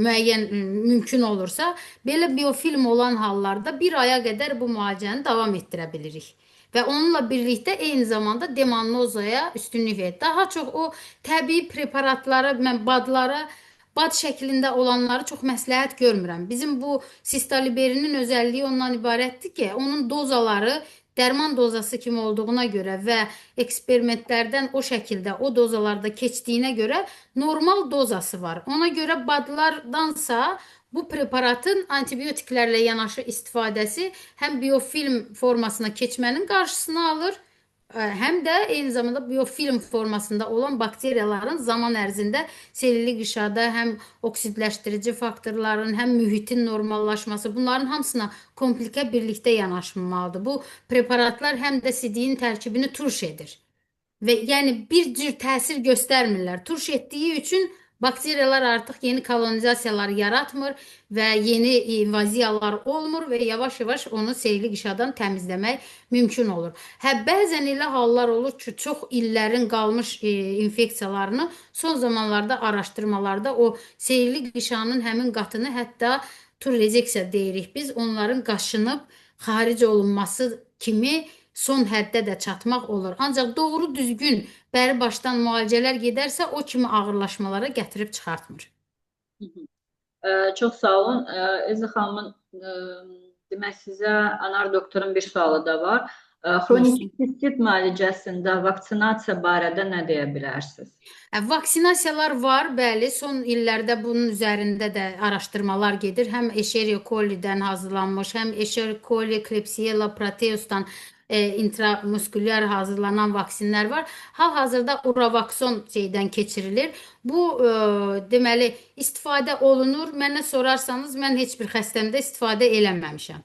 müəyyən mümkün olursa, belə biofilm olan hallarda bir aya qədər bu müalicəni davam etdirə bilirik. Və onunla birlikdə eyni zamanda demannozaya üstünlük verir. Daha çox o təbii preparatları, mən bad şəklində olanları çox məsləhət görmürəm. Bizim bu sistoliberinin özəlliyi ondan ibarətdir ki, onun dozaları dərman dozası kimi olduğuna görə və eksperimentlərdən o şəkildə o dozalarda keçdiyinə görə normal dozası var. Ona görə badlardansa bu preparatın antibiotiklərlə yanaşı istifadəsi həm biofilm formasına keçmənin qarşısını alır, həm də eyni zamanda biofilm formasında olan bakteriyaların zaman ərzində selüli qişada həm oksidləşdirici faktorların, həm mühitin normallaşması, bunların hamısına komplikə birlikdə yanaşmamalıdır. Bu preparatlar həm də sidiyin tərkibini turş edir. Və yəni bir cür təsir göstərmirlər. Turş etdiyi üçün Bakteriyalar artıq yeni kolonizasiyalar yaratmır və yeni invaziyalar olmur və yavaş-yavaş onu seyirli qişadan təmizləmək mümkün olur. Hə, bəzən elə hallar olur ki, çox illərin qalmış infeksiyalarını son zamanlarda araşdırmalarda o seyirli qişanın həmin qatını hətta turrezeksiya deyirik. Biz onların qaşınıb xaric olunması kimi son həddə də çatmaq olur. Ancaq doğru düzgün bəri başdan müalicələr gedərsə o kimi ağırlaşmalara gətirib çıxartmır. Hı hı. Çox sağ olun. Elza xanımın demək sizə anar doktorun bir sualı da var. Xroniki Buyursun. sistit müalicəsində vaksinasiya barədə nə deyə bilərsiniz? Vaksinasiyalar var, bəli. Son illərdə bunun üzərində də araşdırmalar gedir. Həm Escherichia coli'dən hazırlanmış, həm Escherichia coli, Klebsiella proteus'tan intramusküler hazırlanan vaksinlər var. Hal-hazırda Uravakson şeydən keçirilir. Bu deməli istifadə olunur. Mənə sorarsanız mən heç bir xəstəmdə istifadə eləməmişəm.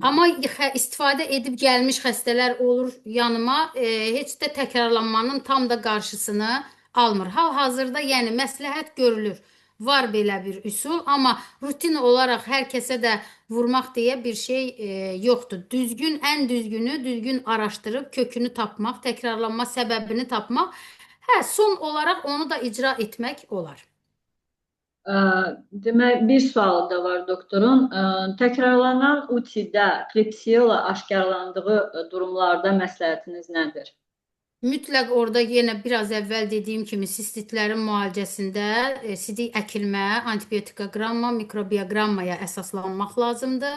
Amma istifadə edib gəlmiş xəstələr olur yanıma, heç də təkrarlanmanın tam da qarşısını almır. Hal-hazırda yəni məsləhət görülür. Var belə bir üsul, amma rutin olaraq hər kəsə də vurmaq deyə bir şey yoxdur. Düzgün, ən düzgünü düzgün araşdırıb kökünü tapmaq, təkrarlanma səbəbini tapmaq. Hə, son olaraq onu da icra etmək olar. Demək, bir sualı da var doktorun. Təkrarlanan UTI-də Klebsiella aşkarlandığı durumlarda məsləhətiniz nədir? Mütləq orada yenə biraz əvvəl dediyim kimi sistitlərin müalicəsində sidik əkilmə, antibiotikaqramma, mikrobioqrammaya əsaslanmaq lazımdır.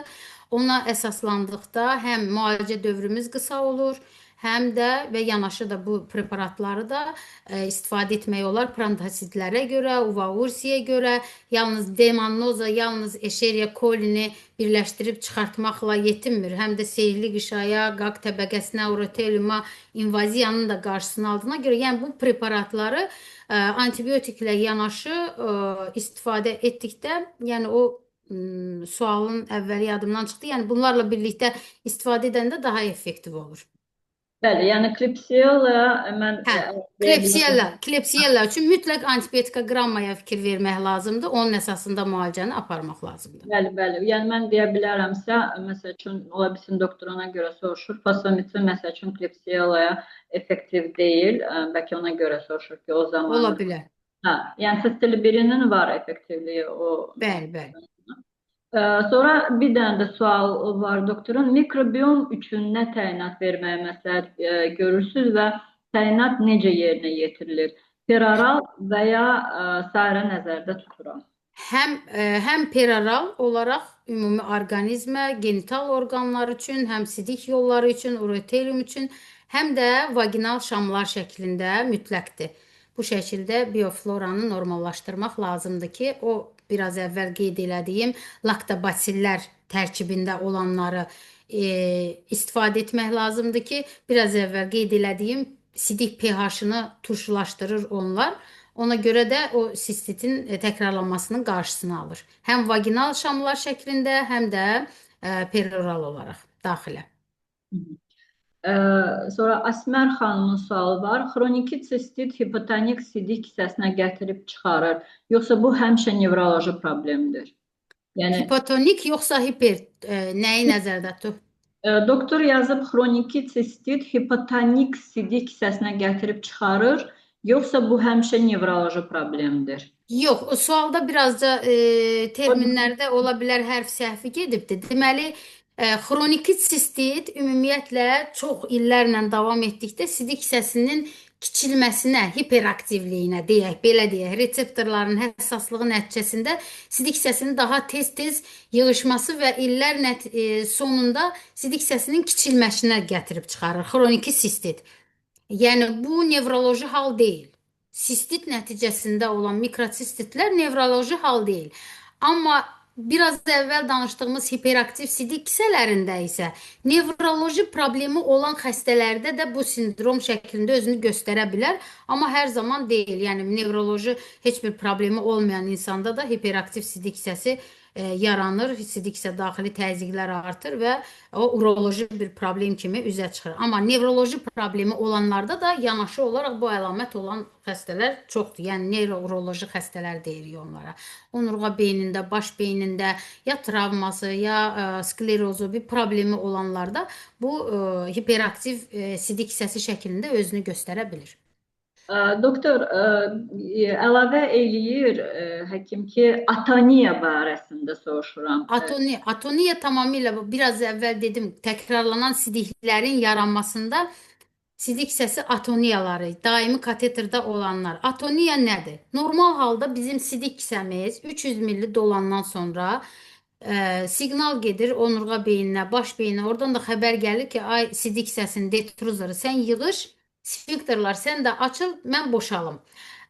Ona əsaslandıqda həm müalicə dövrümüz qısa olur, həm də və yanaşı da bu preparatları da istifadə etmək olar prantasitlərə görə, uvaursiyə görə, yalnız demannoza, yalnız Escherichia coli'ni birləşdirib çıxartmaqla yetinmir. Həm də seyirli qişaya, qaq təbəqəsinə, uroteliuma, invaziyanın da qarşısını aldığına görə, yəni bu preparatları antibiotiklə yanaşı istifadə etdikdə, yəni o sualın əvvəli yadımdan çıxdı. Yəni bunlarla birlikdə istifadə edəndə daha effektiv olur. Bəli, yəni Klebsiella mən Klebsiella üçün mütləq antibiotikaqrammaya fikir vermək lazımdır. Onun əsasında müalicəni aparmaq lazımdır. Bəli, bəli. Yəni mən deyə bilərəmsə, məsəl üçün ola bilsin doktor ona görə soruşur. Fosfomitrin məsəl üçün Klebsiellaya effektiv deyil. Bəlkə ona görə soruşur ki, o zaman. Ola bilər. Hə, yəni Sistilibirinin var effektivliyi o. Bəli, bəli. Sonra bir dənə də sual var doktorun. Mikrobiom üçün nə təyinat verməyə məsləhət görürsünüz və təyinat necə yerinə yetirilir? Peroral və ya sairə nəzərdə tuturam. Həm peroral olaraq ümumi orqanizmə, genital orqanlar üçün, həm sidik yolları üçün, urotelium üçün, həm də vaginal şamlar şəklində mütləqdir. Bu şəkildə biofloranı normallaşdırmaq lazımdır ki, o biraz əvvəl qeyd elədiyim laktobasillər tərkibində olanları istifadə etmək lazımdır ki, biraz əvvəl qeyd elədiyim sidik pH-ını turşulaşdırır onlar. Ona görə də o sistitin təkrarlanmasının qarşısını alır. Həm vaginal şamlar şəklində, həm də peroral olaraq daxilə. Sonra Əsmər xanımın sualı var. Xroniki sistit hipotonik sidik hissəsinə gətirib çıxarır. Yoxsa bu həmişə nevroloji problemdir? Yəni hipotonik yoxsa hiper nəyi nəzərdə tutur? Doktor yazıb xroniki sistit hipotonik sidik hissəsinə gətirib çıxarır. Yoxsa bu həmişə nevroloji problemdir? Yox, o sualda birazca terminlərdə ola bilər hərf səhvi gedibdir. Deməli, xroniki sistit ümumiyyətlə çox illərlə davam etdikdə sidik hissəsinin kiçilməsinə, hiperaktivliyinə deyək, belə deyək, reseptorların həssaslığı nəticəsində sidik hissəsinin daha tez-tez yığışması və illər sonunda sidik hissəsinin kiçilməsinə gətirib çıxarır xroniki sistit. Yəni bu nevroloji hal deyil. Sistit nəticəsində olan mikrosistitlər nevroloji hal deyil. Amma biraz əvvəl danışdığımız hiperaktiv sidik hissələrində isə nevroloji problemi olan xəstələrdə də bu sindrom şəklində özünü göstərə bilər, amma hər zaman deyil. Yəni nevroloji heç bir problemi olmayan insanda da hiperaktiv sidik hissəsi yaranır, sidik isə daxili təzyiqlər artır və o uroloji bir problem kimi üzə çıxır. Amma nevroloji problemi olanlarda da yanaşı olaraq bu əlamət olan xəstələr çoxdur. Yəni nevroloji xəstələr deyirik onlara. Onurğa beynində, baş beynində ya travması, ya sklerozu bir problemi olanlarda bu hiperaktiv sidik hissəsi şəklində özünü göstərə bilir. Doktor, əlavə eləyir həkim ki, atoniya barəsində soruşuram. Atoniya tamamilə biraz əvvəl dedim, təkrarlanan sidiklərin yaranmasında sidik hissəsi atoniyaları, daimi kateterdə olanlar. Atoniya nədir? Normal halda bizim sidik hissəmiz 300 milli dolandan sonra siqnal gedir onurğa beyninə, baş beyninə. Oradan da xəbər gəlir ki, ay sidik hissəsinin detruzorı sən yığış, sfinkterlər sən də açıl, mən boşalım.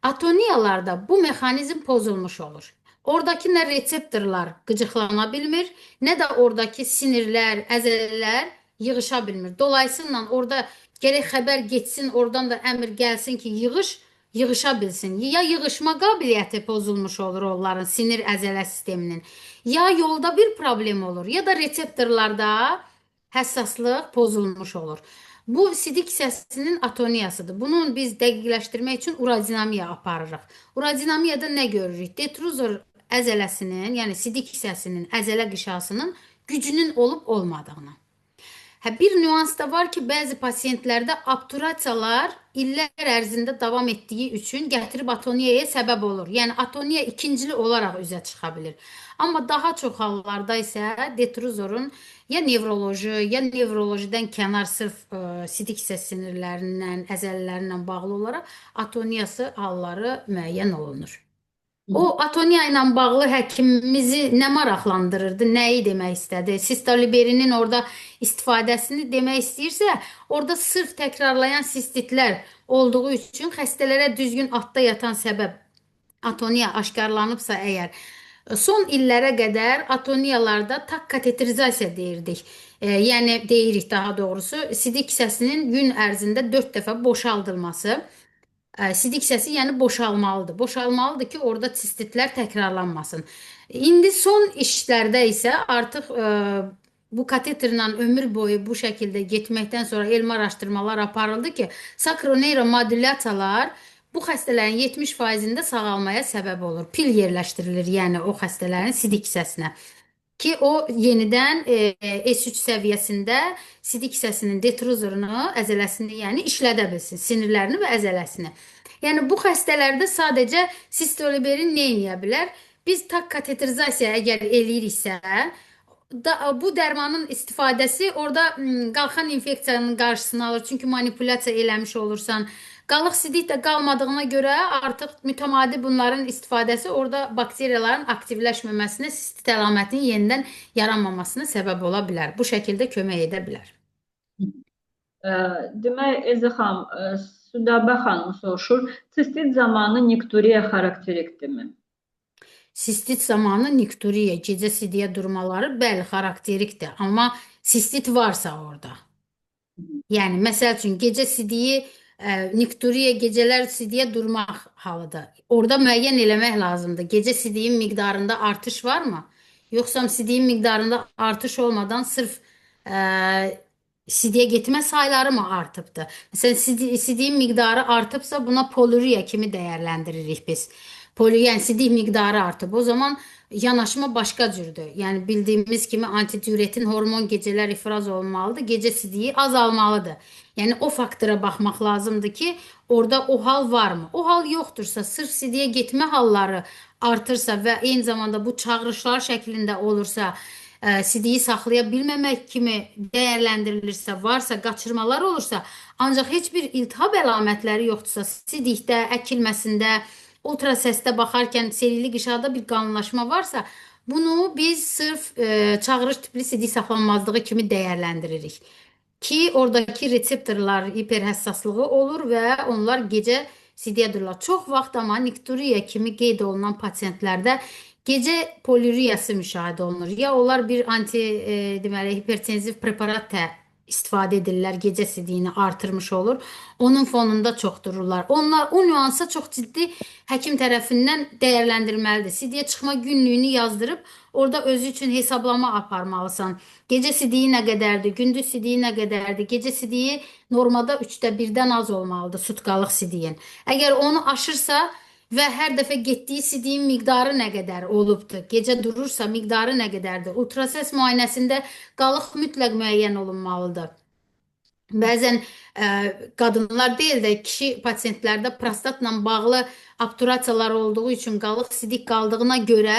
Atoniyalarda bu mexanizm pozulmuş olur. Oradakı nə reseptorlar qıcıqlana bilmir, nə də oradakı sinirlər, əzələlər yığışa bilmir. Dolayısıyla orada gərək xəbər getsin, oradan da əmr gəlsin ki, yığışa bilsin. Ya yığışma qabiliyyəti pozulmuş olur onların sinir əzələ sisteminin, ya yolda bir problem olur, ya da reseptorlarda həssaslıq pozulmuş olur. Bu sidik hissəsinin atoniyasıdır. Bunu biz dəqiqləşdirmək üçün urodinamiya aparırıq. Urodinamiyada nə görürük? Detruzor əzələsinin, yəni sidik hissəsinin, əzələ qişasının gücünün olub-olmadığını. Bir nüans da var ki, bəzi pasientlərdə obturasiyalar illər ərzində davam etdiyi üçün gətirib atoniyaya səbəb olur. Yəni atoniya ikincili olaraq üzə çıxa bilir. Amma daha çox hallarda isə detruzorun ya nevroloji, ya nevrolojidən kənar sırf sidik hissə sinirlərindən, əzələlərindən bağlı olaraq atoniyası halları müəyyən olunur. O atoniya ilə bağlı həkimimizi nə maraqlandırırdı, nəyi demək istədi? Sistoliberinin orada istifadəsini demək istəyirsə, orada sırf təkrarlayan sistitlər olduğu üçün xəstələrə düzgün adda yatan səbəb atoniya aşkarlanıbsa əgər, son illərə qədər atoniyalarda tak kateterizasiya deyirdik. Yəni deyirik daha doğrusu, sidik hissəsinin gün ərzində 4 dəfə boşaldılması. Sidik hissəsi yəni boşalmalıdır. Boşalmalıdır ki, orada sistitlər təkrarlanmasın. İndi son işlərdə isə artıq bu kateterlə ömür boyu bu şəkildə getməkdən sonra elmi araşdırmalar aparıldı ki, sakroneyromodulyasiyalar bu xəstələrin 70%-də sağalmaya səbəb olur. Pil yerləşdirilir, yəni o xəstələrin sidik hissəsinə. Ki o yenidən S3 səviyyəsində sidik hissəsinin detruzorunu, əzələsini, yəni işlədə bilsin, sinirlərini və əzələsini. Yəni bu xəstələrdə sadəcə sistoliberin nə edə bilər? Biz tak kateterizasiya əgər eləyiriksə, bu dərmanın istifadəsi orada qalxan infeksiyanın qarşısını alır. Çünki manipulyasiya eləmiş olursan, qalıq sidik də qalmadığına görə artıq mütəmadi bunların istifadəsi orada bakteriyaların aktivləşməməsinə, sistit əlamətinin yenidən yaranmamasına səbəb ola bilər. Bu şəkildə kömək edə bilər. Demək, Elza xanım, Südabə xanım soruşur, sistit zamanı nikturiya xarakterikdirmi? Sistit zamanı nikturiya, gecə sidiyə durmaları bəli xarakterikdir. Amma sistit varsa orada. Yəni, məsəl üçün, gecə sidiyi nikturiya gecələr sidiyə durmaq halıdır. Orada müəyyən eləmək lazımdır. Gecə sidiyin miqdarında artış varmı? Yoxsa sidiyin miqdarında artış olmadan sırf sidiyə getmə sayları mı artıbdır? Məsələn, sidiyin miqdarı artıbsa buna poluriya kimi dəyərləndiririk biz. Yəni sidik miqdarı artıb. O zaman yanaşma başqa cürdür. Yəni bildiyimiz kimi antidiuretin hormon gecələr ifraz olmalıdır. Gecə sidiyi azalmalıdır. Yəni o faktora baxmaq lazımdır ki, orada o hal varmı? O hal yoxdursa, sırf sidiyə getmə halları artırsa və eyni zamanda bu çağırışlar şəklində olursa, sidiyi saxlaya bilməmək kimi dəyərləndirilirsə, varsa, qaçırmalar olursa, ancaq heç bir iltihab əlamətləri yoxdursa, sidikdə, əkilməsində, ultrasəsdə baxarkən selili qişada bir qanunlaşma varsa, bunu biz sırf çağırış tipli sidik saxlanmazlığı kimi dəyərləndiririk. Ki, oradakı reseptorlar hiperhəssaslığı olur və onlar gecə sidiyə dururlar. Çox vaxt amma nikturiya kimi qeyd olunan pasientlərdə gecə poliriyası müşahidə olunur. Ya onlar bir deməli, hipertenziv preparat istifadə edirlər, gecə sidiyini artırmış olur. Onun fonunda çox dururlar. Onlar o nüansa çox ciddi həkim tərəfindən dəyərləndirməlidir. Sidiyə çıxma günlüyünü yazdırıb orada özü üçün hesablama aparmalısan. Gecə sidiyi nə qədərdir, gündüz sidiyi nə qədərdir? Gecə sidiyi normada 3də 1-dən az olmalıdır sutkalıq sidiyin. Əgər onu aşırsa və hər dəfə getdiyi sidiyin miqdarı nə qədər olubdur, gecə durursa miqdarı nə qədərdir? Ultrasəs müayinəsində qalıq mütləq müəyyən olunmalıdır. Bəzən qadınlar deyil də kişi pasientlərdə prostatla bağlı obturasiyalar olduğu üçün qalıq sidik qaldığına görə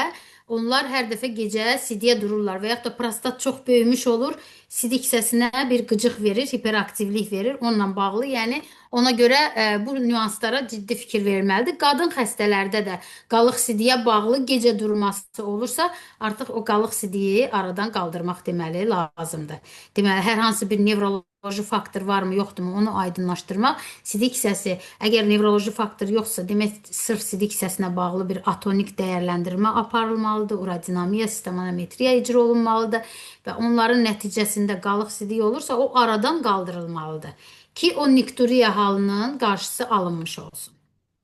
onlar hər dəfə gecə sidiyə dururlar və yaxud da prostat çox böyümüş olur, sidik hissəsinə bir qıcıq verir, hiperaktivlik verir onunla bağlı. Yəni ona görə bu nüanslara ciddi fikir verilməlidir. Qadın xəstələrdə də qalıq sidiyə bağlı gecə durması olursa, artıq o qalıq sidiyi aradan qaldırmaq deməli lazımdır. Deməli, hər hansı bir nevroloji faktor varmı, yoxdurmu, onu aydınlaşdırmaq. Sidik hissəsi, əgər nevroloji faktor yoxsa, demək sırf sidik hissəsinə bağlı bir atonik dəyərləndirmə aparılmalıdır. Urodinamiya, sistemanometriya icra olunmalıdır və onların nəticəsində qalıq sidik olursa, o aradan qaldırılmalıdır ki, o nikturiya halının qarşısı alınmış olsun.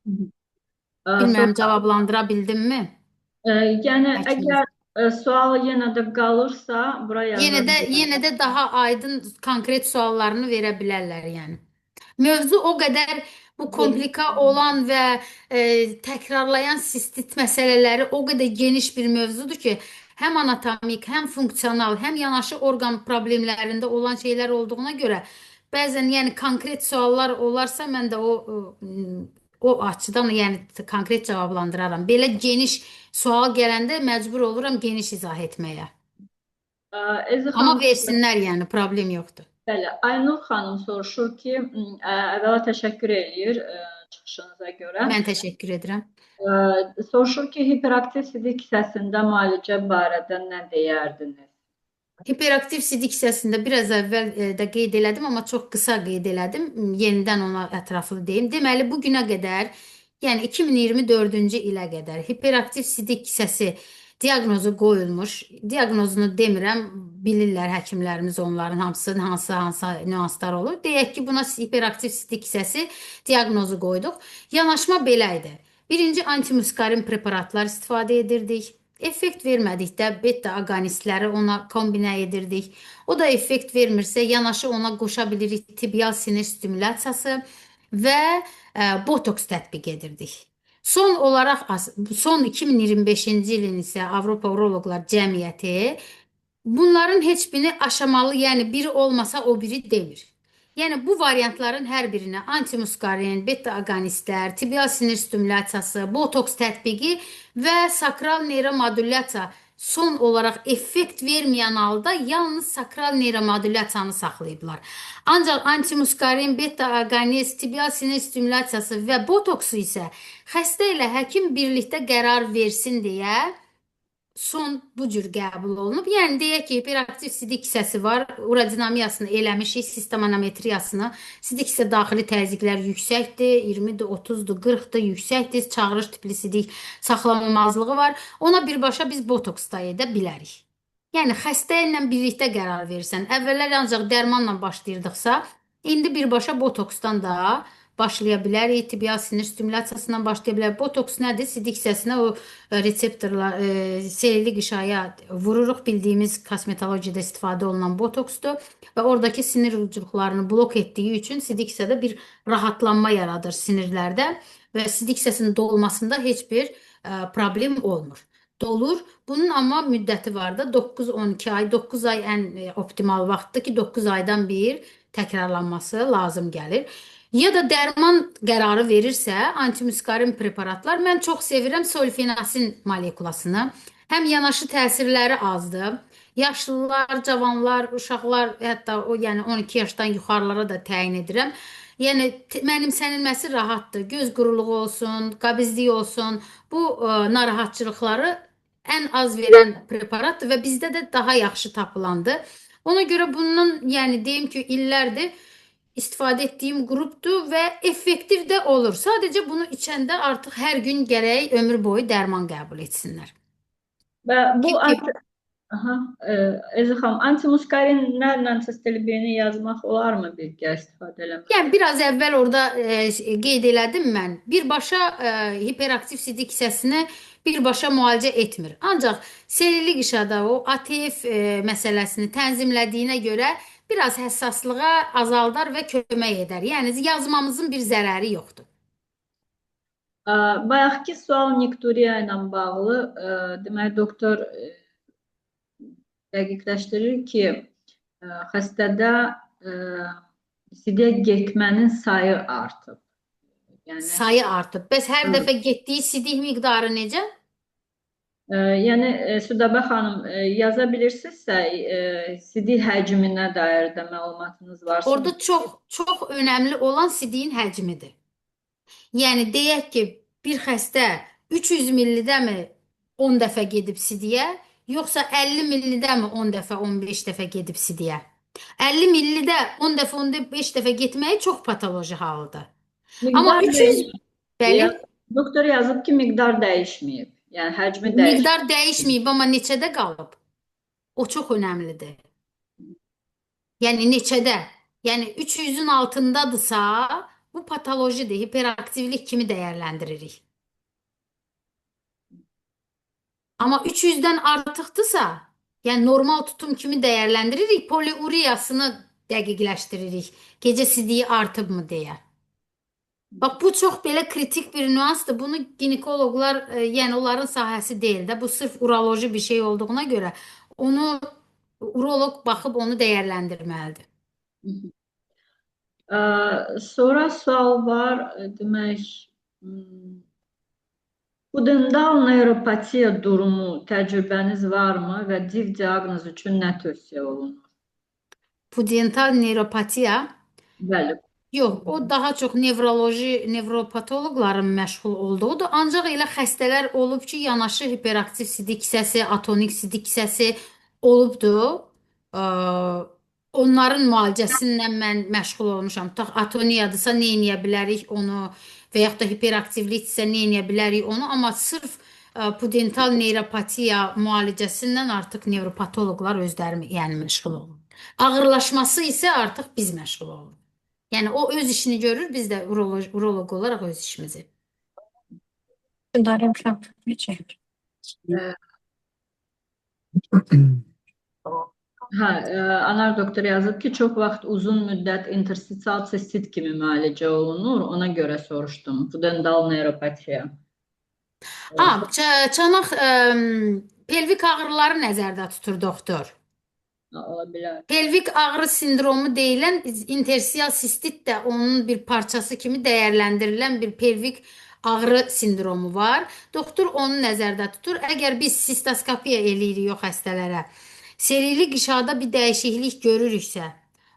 Hı hı. Bilmirəm, Sonra, cavablandıra bildimmi? yəni Həkim. əgər sual yenə də qalırsa, bura Yenə yaza də yenə bilərlər. də daha aydın, konkret suallarını verə bilərlər yəni. Mövzu o qədər bu Geniş. komplika olan və təkrarlayan sistit məsələləri o qədər geniş bir mövzudur ki, həm anatomik, həm funksional, həm yanaşı orqan problemlərində olan şeylər olduğuna görə bəzən yəni konkret suallar olarsa mən də o açıdan yəni konkret cavablandıraram. Belə geniş sual gələndə məcbur oluram geniş izah etməyə. Ezgi Amma xanım, versinlər yəni problem yoxdur. bəli, Aynur xanım soruşur ki, əvvəla təşəkkür eləyir çıxışınıza görə. Mən təşəkkür edirəm. Soruşur ki, hiperaktiv sidik hissəsində müalicə barədə nə deyərdiniz? Hiperaktiv sidik hissəsində biraz əvvəl də qeyd elədim, amma çox qısa qeyd elədim. Yenidən ona ətraflı deyim. Deməli, bu günə qədər, yəni 2024-cü ilə qədər hiperaktiv sidik hissəsi diaqnozu qoyulmuş. Diaqnozunu demirəm, bilirlər həkimlərimiz onların hamısının hansı nüanslar olur. Deyək ki, buna hiperaktiv sidik hissəsi diaqnozu qoyduq. Yanaşma belə idi. Birinci antimuskarin preparatlar istifadə edirdik. Effekt vermədikdə beta aqonistləri ona kombinə edirdik. O da effekt vermirsə, yanaşı ona qoşa bilirik tibial sinir stimulyasiyası və botoks tətbiq edirdik. Son olaraq son 2025-ci ilin isə Avropa Uroloqlar Cəmiyyəti bunların heç birini aşamalı, yəni biri olmasa o biri demir. Yəni bu variantların hər birinə antimuskarin, beta aqonistlər, tibial sinir stimulyasiyası, botoks tətbiqi və sakral neyromodulyasiya son olaraq effekt verməyən halda yalnız sakral neyromodulyasiyanı saxlayıblar. Ancaq antimuskarin, beta aqonist, tibial sinir stimulyasiyası və botoksu isə xəstə ilə həkim birlikdə qərar versin deyə son bu cür qəbul olunub. Yəni deyək ki, hiperaktiv sidik hissəsi var. Urodinamiyasını eləmişik, sistemanometriyasını. Sidik hissə daxili təzyiqlər yüksəkdir, 20-dir, 30-dur, 40-dır, yüksəkdir. Çağırış tipli sidik saxlanılmazlığı var. Ona birbaşa biz botoks da edə bilərik. Yəni xəstə ilə birlikdə qərar verirsən. Əvvəllər ancaq dərmanla başlayırdıqsa, indi birbaşa botoksdan da başlaya bilərik. Tibial sinir stimulyasiyasından başlaya bilərik. Botoks nədir? Sidik hissəsinə o reseptorlar, selli qişaya vururuq. Bildiyimiz kosmetologiyada istifadə olunan botoksdur və oradakı sinir ucuqlarını blok etdiyi üçün sidik hissədə bir rahatlanma yaradır sinirlərdə və sidik hissəsinin dolmasında heç bir problem olmur. Dolur. Bunun amma müddəti var da 9-12 ay, 9 ay ən optimal vaxtdır ki, 9 aydan bir təkrarlanması lazım gəlir. Ya da dərman qərarı verirsə, antimuskarin preparatlar, mən çox sevirəm solfenasin molekulasını. Həm yanaşı təsirləri azdır. Yaşlılar, cavanlar, uşaqlar, hətta o yəni 12 yaşdan yuxarılara da təyin edirəm. Yəni mənimsənilməsi rahatdır. Göz quruluğu olsun, qəbizlik olsun. Bu narahatçılıqları ən az verən preparatdır və bizdə də daha yaxşı tapılandı. Ona görə bundan, yəni deyim ki, illərdir istifadə etdiyim qrupdur və effektiv də olur. Sadəcə bunu içəndə artıq hər gün gərək ömür boyu dərman qəbul etsinlər. Və bu Ki, Aha, Ezgi xanım, antimuskarinlərlə sistemini yazmaq olarmı birgə istifadə eləmək? Yəni biraz əvvəl orada qeyd elədim mən. Birbaşa hiperaktiv sidik hissəsini birbaşa müalicə etmir. Ancaq selülik işada o ATF məsələsini tənzimlədiyinə görə biraz həssaslığa azaldar və kömək edər. Yəni yazmamızın bir zərəri yoxdur. Bayaqki sual Nikturiya ilə bağlı, demək doktor dəqiqləşdirir ki, xəstədə sidiyə getmənin sayı artıb. Yəni, Sayı artıb. Bəs hər dəfə getdiyi sidik miqdarı necə? yəni Südabə xanım, yaza bilirsinizsə, sidik həcminə dair də məlumatınız varsa. Orada çox önəmli olan sidiyin həcmidir. Yəni deyək ki, bir xəstə 300 millidəmi 10 dəfə gedib sidiyə, yoxsa 50 millidəmi 10 dəfə, 15 dəfə gedib sidiyə? 50 millidə 10 dəfə, 15 dəfə getməyi çox patoloji halıdır. Amma Miqdar 300 dəyişməyib. bəli, Doktor yazıb ki, miqdar dəyişməyib. Yəni həcmi dəyişməyib. miqdar dəyişməyib, amma neçədə qalıb? O çox önəmlidir. Yəni neçədə? Yəni 300-ün altındadırsa, bu patolojidir, hiperaktivlik kimi dəyərləndiririk. Amma 300-dən artıqdırsa, yəni normal tutum kimi dəyərləndiririk, poliuriyasını dəqiqləşdiririk. Gecə sidiyi artıbmı deyə. Bax bu çox belə kritik bir nüansdır. Bunu ginekoloqlar, yəni onların sahəsi deyil də. Bu sırf uroloji bir şey olduğuna görə onu uroloq baxıb onu dəyərləndirməlidir. Sonra sual var, demək, pudendal neuropatiya durumu təcrübəniz varmı və div diaqnoz üçün nə tövsiyə olunur? Pudental neuropatiya Bəli. yox, o daha çox nevroloji, nevropatoloqların məşğul olduğudur. Ancaq elə xəstələr olub ki, yanaşı hiperaktiv sidik hissəsi, atonik sidik hissəsi olubdur. Onların müalicəsindən mən məşğul olmuşam. Atoniyadırsa nə edə bilərik onu və yaxud da hiperaktivlikdirsə nə edə bilərik onu. Amma sırf pudental neuropatiya müalicəsindən artıq nevropatoloqlar özləri yəni məşğul olur. Ağırlaşması isə artıq biz məşğul oluruq. Yəni o öz işini görür, biz də uroloq olaraq öz işimizi. Hə, Anar doktor yazıb ki, çox vaxt uzun müddət interstisial sistit kimi müalicə olunur. Ona görə soruşdum. Pudendal neuropatiya. Çanaq pelvik ağrıları nəzərdə tutur doktor. Ola bilər. Pelvik ağrı sindromu deyilən interstisial sistit də onun bir parçası kimi dəyərləndirilən bir pelvik ağrı sindromu var. Doktor onu nəzərdə tutur. Əgər biz sistoskopiya eləyirik o xəstələrə, selülik qişada bir dəyişiklik görürüksə,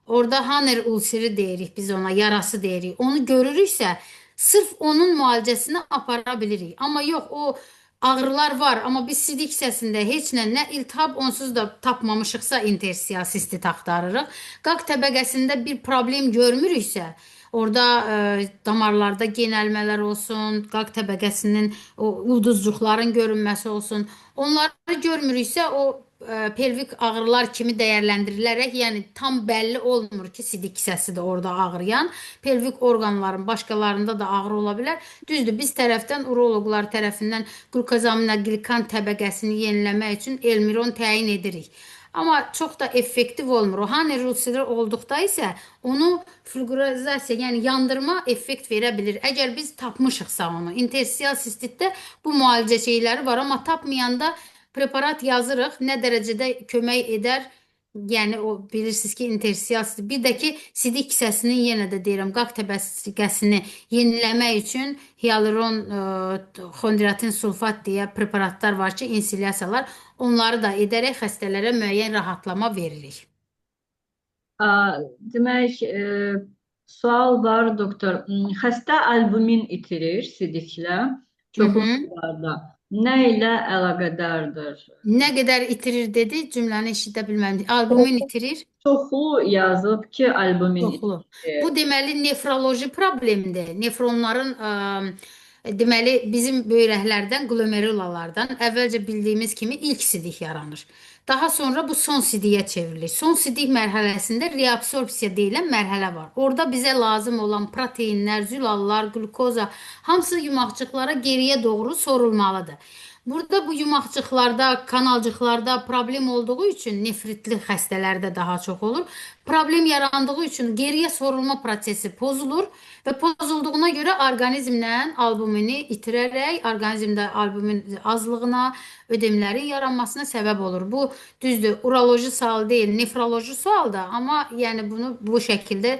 orada Haner ulseri deyirik biz ona, yarası deyirik. Onu görürüksə, sırf onun müalicəsini apara bilirik. Amma yox, o ağrılar var, amma biz sidik hissəsində heç nə iltihab onsuz da tapmamışıqsa interstisial sistit axtarırıq. Qaq təbəqəsində bir problem görmürüksə, orada damarlarda genəlmələr olsun, qaq təbəqəsinin o ulduzcuqların görünməsi olsun. Onları görmürüksə, o pelvik ağrılar kimi dəyərləndirilərək, yəni tam bəlli olmur ki, sidik hissəsidir orada ağrıyan. Pelvik orqanların başqalarında da ağrı ola bilər. Düzdür, biz tərəfdən, uroloqlar tərəfindən qlukozaminoglykan təbəqəsini yeniləmək üçün Elmiron təyin edirik. Amma çox da effektiv olmur. O Haner ulseri olduqda isə onu fulgurizasiya, yəni yandırma effekt verə bilir. Əgər biz tapmışıqsa onu. Interstisial sistitdə bu müalicə şeyləri var, amma tapmayanda preparat yazırıq, nə dərəcədə kömək edər, yəni o bilirsiniz ki, interstisial sistit. Bir də ki, sidik hissəsini yenə də deyirəm, qaq təbəqəsini yeniləmək üçün hialuron xondroitin sulfat deyə preparatlar var ki, insilyasiyalar, onları da edərək xəstələrə müəyyən rahatlama veririk. Demək, sual var doktor. Xəstə albumin itirir sidiklə çoxlu sularda. Nə ilə əlaqədardır? Nə qədər itirir dedi, cümləni eşidə bilmədim. Albumin itirir? Çoxlu yazıb ki, albumin Çoxlu. itirir. Bu deməli nefroloji problemdir. Nefronların Deməli, bizim böyrəklərdən, qlomerulalardan əvvəlcə bildiyimiz kimi ilk sidik yaranır. Daha sonra bu son sidiyə çevrilir. Son sidik mərhələsində reabsorpsiya deyilən mərhələ var. Orada bizə lazım olan proteinlər, zülallar, qlukoza hamısı yumaqcıqlara geriyə doğru sorulmalıdır. Burada bu yumaqcıqlarda, kanalcıqlarda problem olduğu üçün nefritli xəstələrdə daha çox olur. Problem yarandığı üçün geriyə sorulma prosesi pozulur və pozulduğuna görə orqanizmdən albumini itirərək orqanizmdə albumin azlığına, ödemlərin yaranmasına səbəb olur. Bu düzdür, uroloji sual deyil, nefroloji sual da, amma yəni bunu bu şəkildə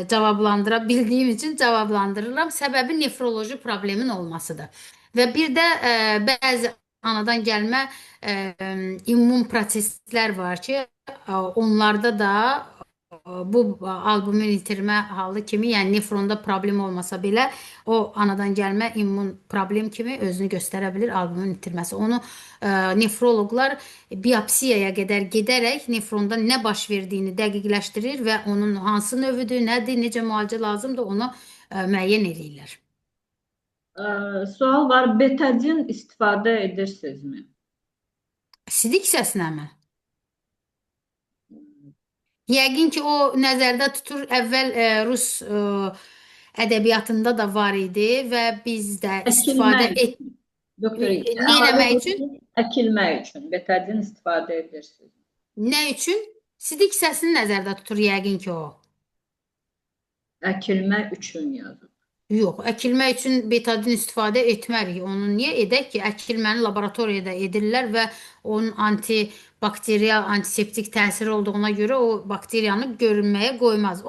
cavablandıra bildiyim üçün cavablandırıram. Səbəbi nefroloji problemin olmasıdır. Və bir də bəzi anadan gəlmə immun proseslər var ki, onlarda da bu albumin itirmə halı kimi, yəni nefronda problem olmasa belə o anadan gəlmə immun problem kimi özünü göstərə bilir albumin itirməsi. Onu nefroloqlar biopsiyaya qədər gedərək nefronda nə baş verdiyini dəqiqləşdirir və onun hansı növüdür, nədir, necə müalicə lazımdır onu müəyyən edirlər. Sual var, betadin istifadə edirsinizmi? Sidik hissəsinə mi? Yəqin ki, o nəzərdə tutur. Əvvəl rus ədəbiyyatında da var idi və biz də istifadə Əkilmək, doktor, nə əlavə etmək üçün? əkilmək üçün betadin istifadə edirsiniz. Nə üçün? Sidik hissəsini nəzərdə tutur yəqin ki o. Əkilmək üçün yazın. Yox, əkilmək üçün betadin istifadə etmərik. Onu niyə edək ki? Əkilməni laboratoriyada edirlər və onun antibakteriyal, antiseptik təsiri olduğuna görə o bakteriyanı görünməyə qoymaz.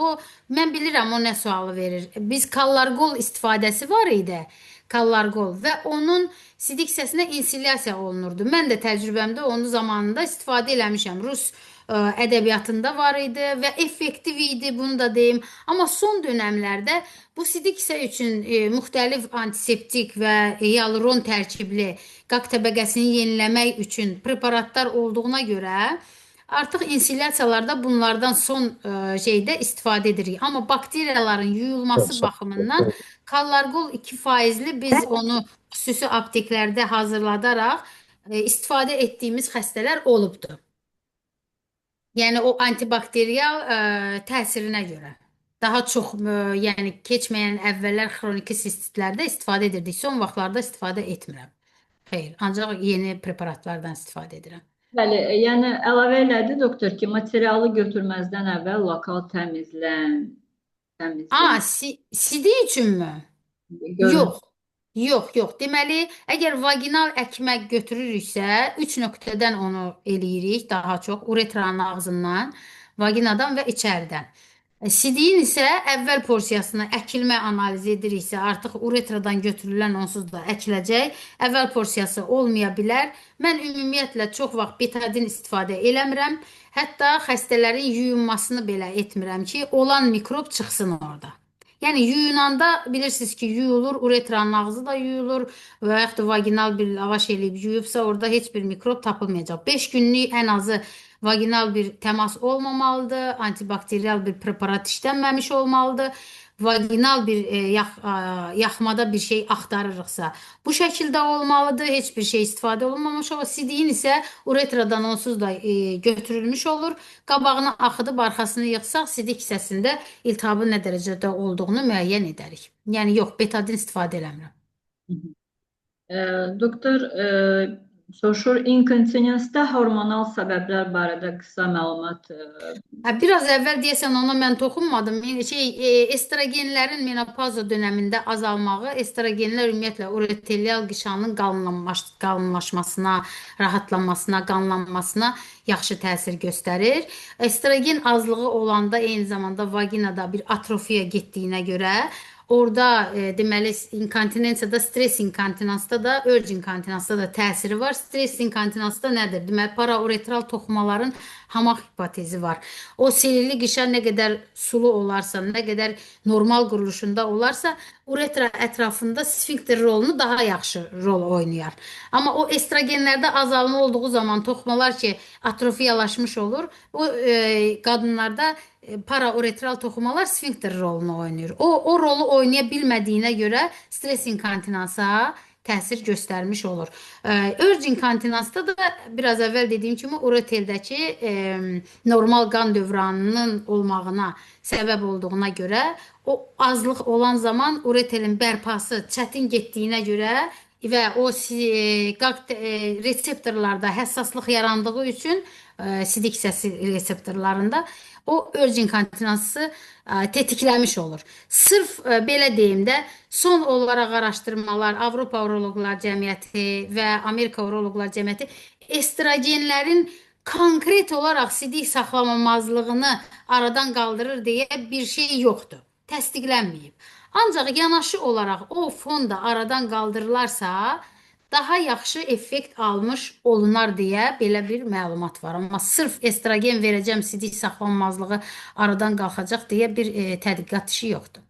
Mən bilirəm o nə sualı verir. Biz kallargol istifadəsi var idi. Kallargol və onun sidik hissəsinə insilyasiya olunurdu. Mən də təcrübəmdə onu zamanında istifadə eləmişəm. Rus ədəbiyyatında var idi və effektiv idi, bunu da deyim. Amma son dönəmlərdə bu sidik hissə üçün müxtəlif antiseptik və hialuron tərkibli qaq təbəqəsini yeniləmək üçün preparatlar olduğuna görə artıq insilyasiyalarda bunlardan son şeydə istifadə edirik. Amma bakteriyaların yuyulması baxımından kallargol 2%li biz onu xüsusi apteklərdə hazırladaraq istifadə etdiyimiz xəstələr olubdur. Yəni o antibakteriyal təsirinə görə. Daha çox yəni keçməyən əvvəllər xroniki sistitlərdə istifadə edirdik. Son vaxtlarda istifadə etmirəm. Xeyr, ancaq yeni preparatlardan istifadə edirəm. Bəli, yəni əlavə elədi doktor ki, materialı götürməzdən əvvəl lokal təmizlən. Sidik üçünmü? Yox. Yox. Deməli, əgər vaginal əkmək götürürüksə, 3 nöqtədən onu eləyirik daha çox. Uretranın ağzından, vaginadan və içəridən. Sidiyin isə əvvəl porsiyasına əkilmə analizi ediriksə, artıq uretradan götürülən onsuz da əkiləcək. Əvvəl porsiyası olmaya bilər. Mən ümumiyyətlə çox vaxt betadin istifadə eləmirəm. Hətta xəstələrin yuyunmasını belə etmirəm ki, olan mikrob çıxsın orada. Yəni yuyunanda bilirsiniz ki, yuyulur, uretranın ağzı da yuyulur və yaxud da vaginal bir lavaş eləyib yuyubsa orada heç bir mikrob tapılmayacaq. 5 günlük ən azı vaginal bir təmas olmamalıdır, antibakteriyal bir preparat işlənməmiş olmalıdır. Vaginal bir yaxmada bir şey axtarırıqsa bu şəkildə olmalıdır. Heç bir şey istifadə olunmamış olur. Sidiyin isə uretradan onsuz da götürülmüş olur. Qabağını axıdıb arxasını yığsaq sidik hissəsində iltihabın nə dərəcədə olduğunu müəyyən edərik. Yəni yox, betadin istifadə eləmirəm. Doktor, soruşur, inkontinensdə hormonal səbəblər barədə qısa məlumat. Biraz əvvəl deyəsən ona mən toxunmadım. Estrogenlərin menopauza dönəmində azalmağı, estrogenlər ümumiyyətlə ureterial qişanın qalınlaşmasına, rahatlanmasına, qanlanmasına yaxşı təsir göstərir. Estrogen azlığı olanda eyni zamanda vaginada bir atrofiya getdiyinə görə orada deməli inkontinensiyada, stres inkontinensiyada da, örc inkontinensiyada da təsiri var. Stres inkontinensiyada nədir? Deməli parauretral toxumaların hamaq hipotezi var. O selüli qişa nə qədər sulu olarsa, nə qədər normal quruluşunda olarsa, uretra ətrafında sfinkter rolunu daha yaxşı rol oynayar. Amma o estrogenlərdə azalma olduğu zaman toxumalar ki, atrofiyalaşmış olur, o qadınlarda parauretral toxumalar sfinkter rolunu oynayır. O rolu oynaya bilmədiyinə görə stres inkontinansa təsir göstərmiş olur. Örc inkontinensdə də biraz əvvəl dediyim kimi ureteldəki normal qan dövranının olmağına səbəb olduğuna görə o azlıq olan zaman uretelin bərpası çətin getdiyinə görə və o reseptorlarda həssaslıq yarandığı üçün sidik hissəsi reseptorlarında o örc inkontinensı tetikləmiş olur. Sırf belə deyim də, son olaraq araşdırmalar Avropa Uroloqlar Cəmiyyəti və Amerika Uroloqlar Cəmiyyəti estrogenlərin konkret olaraq sidik saxlamamazlığını aradan qaldırır deyə bir şey yoxdur. Təsdiqlənməyib. Ancaq yanaşı olaraq o fonda aradan qaldırılarsa, daha yaxşı effekt almış olunar deyə belə bir məlumat var. Amma sırf estrogen verəcəm, sidik saxlanmazlığı aradan qalxacaq deyə bir tədqiqat işi yoxdur.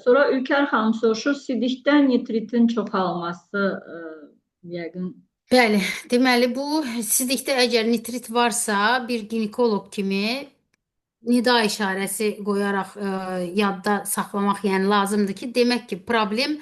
Sonra Ülker xanım soruşur, sidikdən nitritin çoxalması yəqin. Bəli, deməli bu sidikdə əgər nitrit varsa, bir ginekoloq kimi nida işarəsi qoyaraq yadda saxlamaq yəni lazımdır ki, demək ki, problem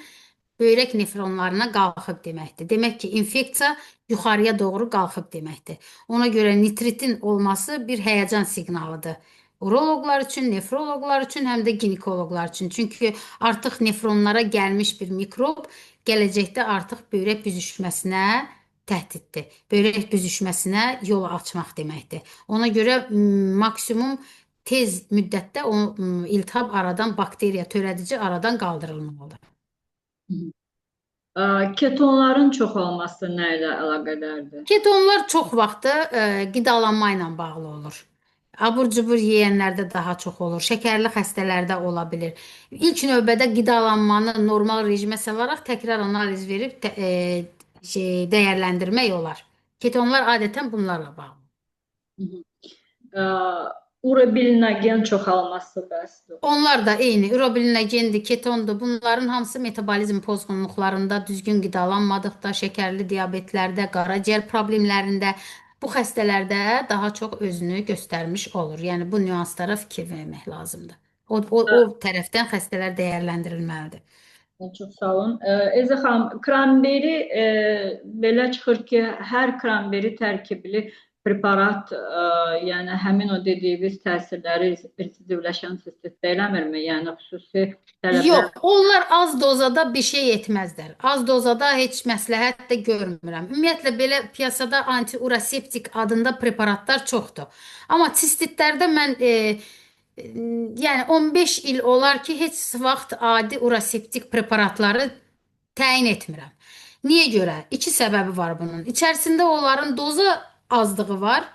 böyrək nefronlarına qalxıb deməkdir. Demək ki, infeksiya yuxarıya doğru qalxıb deməkdir. Ona görə nitritin olması bir həyəcan siqnalıdır. Uroloqlar üçün, nefroloqlar üçün, həm də ginekoloqlar üçün. Çünki artıq nefronlara gəlmiş bir mikrob gələcəkdə artıq böyrək büzüşməsinə təhdiddir. Böyrək büzüşməsinə yol açmaq deməkdir. Ona görə maksimum tez müddətdə o iltihab aradan, bakteriya törədici aradan qaldırılmalıdır. Ketonların çox olması nə ilə əlaqədardır? Ketonlar çox vaxtı qidalanma ilə bağlı olur. Abur-cubur yeyənlərdə daha çox olur. Şəkərli xəstələrdə ola bilir. İlk növbədə qidalanmanı normal rejimə salaraq təkrar analiz verib dəyərləndirmək olar. Ketonlar adətən bunlarla bağlı. Urobilinogen çoxalması bəsdir. Onlar da eyni. Urobilinogendir, ketondur. Bunların hamısı metabolizm pozğunluqlarında, düzgün qidalanmadıqda, şəkərli diabetlərdə, qaraciyər problemlərində, bu xəstələrdə daha çox özünü göstərmiş olur. Yəni bu nüanslara fikir vermək lazımdır. O tərəfdən xəstələr dəyərləndirilməlidir. Çox sağ olun. Ezə xanım, kranberi belə çıxır ki, hər kranberi tərkibli preparat, yəni həmin o dediyiniz təsirləri residivləşən sistitdə eləmirmi? Yəni xüsusi tələblər? Yox, onlar az dozada bir şey etməzlər. Az dozada heç məsləhət də görmürəm. Ümumiyyətlə belə piyasada antiuraseptik adında preparatlar çoxdur. Amma sistitlərdə mən yəni 15 il olar ki, heç vaxt adi uraseptik preparatları təyin etmirəm. Niyə görə? İki səbəbi var bunun. İçərisində onların doza azlığı var.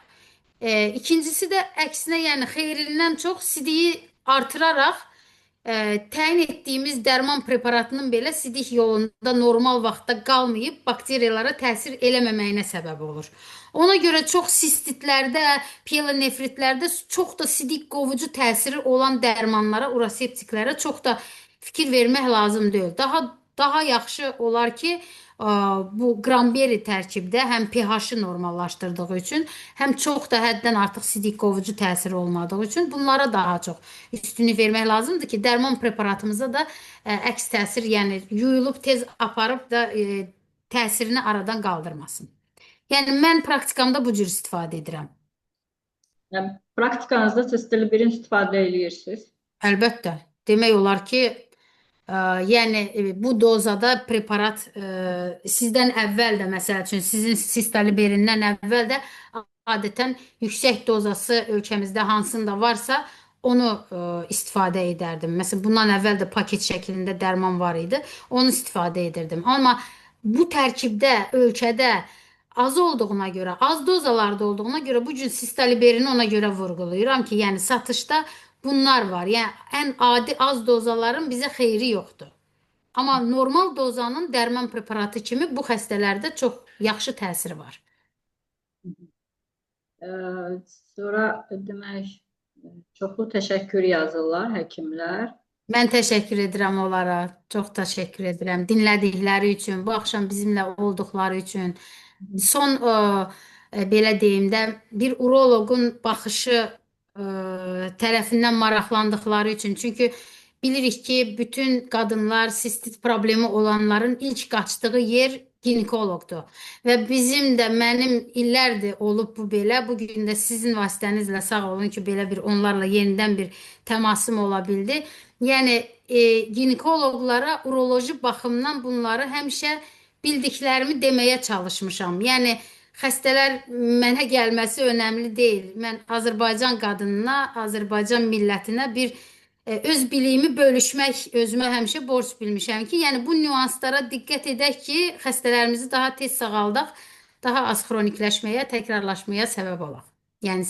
İkincisi də əksinə, yəni xeyrilindən çox sidiyi artıraraq təyin etdiyimiz dərman preparatının belə sidik yolunda normal vaxtda qalmayıb bakteriyalara təsir eləməməyinə səbəb olur. Ona görə çox sistitlərdə, pielonefritlərdə çox da sidik qovucu təsiri olan dərmanlara, uraseptiklərə çox da fikir vermək lazım deyil. Daha yaxşı olar ki, bu Granberry tərkibdə həm pH-ı normallaşdırdığı üçün, həm çox da həddən artıq sidik qovucu təsiri olmadığı üçün bunlara daha çox üstünlük vermək lazımdır ki, dərman preparatımıza da əks təsir, yəni yuyulub tez aparıb da təsirini aradan qaldırmasın. Yəni mən praktikamda bu cür istifadə edirəm. Yəni praktikanızda sistolibirin istifadə edirsiniz? Əlbəttə. Demək olar ki, yəni bu dozada preparat sizdən əvvəl də, məsəl üçün sizin sistoliberindən əvvəl də adətən yüksək dozası ölkəmizdə hansında varsa onu istifadə edərdim. Məsələn, bundan əvvəl də paket şəklində dərman var idi, onu istifadə edirdim. Amma bu tərkibdə, ölkədə az olduğuna görə, az dozalarda olduğuna görə bu gün sistoliberini ona görə vurğulayıram ki, yəni satışda bunlar var. Yəni ən adi az dozaların bizə xeyri yoxdur. Amma normal dozanın dərman preparatı kimi bu xəstələrdə çox yaxşı təsiri var. Sonra demək, çoxlu təşəkkür yazırlar həkimlər. Mən təşəkkür edirəm onlara. Çox təşəkkür edirəm dinlədikləri üçün, bu axşam bizimlə olduqları üçün. Son belə deyim də, bir uroloqun baxışı tərəfindən maraqlandıqları üçün. Çünki bilirik ki, bütün qadınlar sistit problemi olanların ilk qaçdığı yer ginekoloqdur. Və bizim də mənim illərdir olub bu belə. Bu gün də sizin vasitənizlə sağ olun ki, belə bir onlarla yenidən bir təmasım ola bildi. Yəni ginekoloqlara uroloji baxımdan bunları həmişə bildiklərimi deməyə çalışmışam. Yəni xəstələr mənə gəlməsi önəmli deyil. Mən Azərbaycan qadınına, Azərbaycan millətinə bir öz biliyimi bölüşmək özümə həmişə borc bilmişəm ki, yəni bu nüanslara diqqət edək ki, xəstələrimizi daha tez sağaldaq, daha az xronikləşməyə, təkrarlaşmaya səbəb olaq. Yəni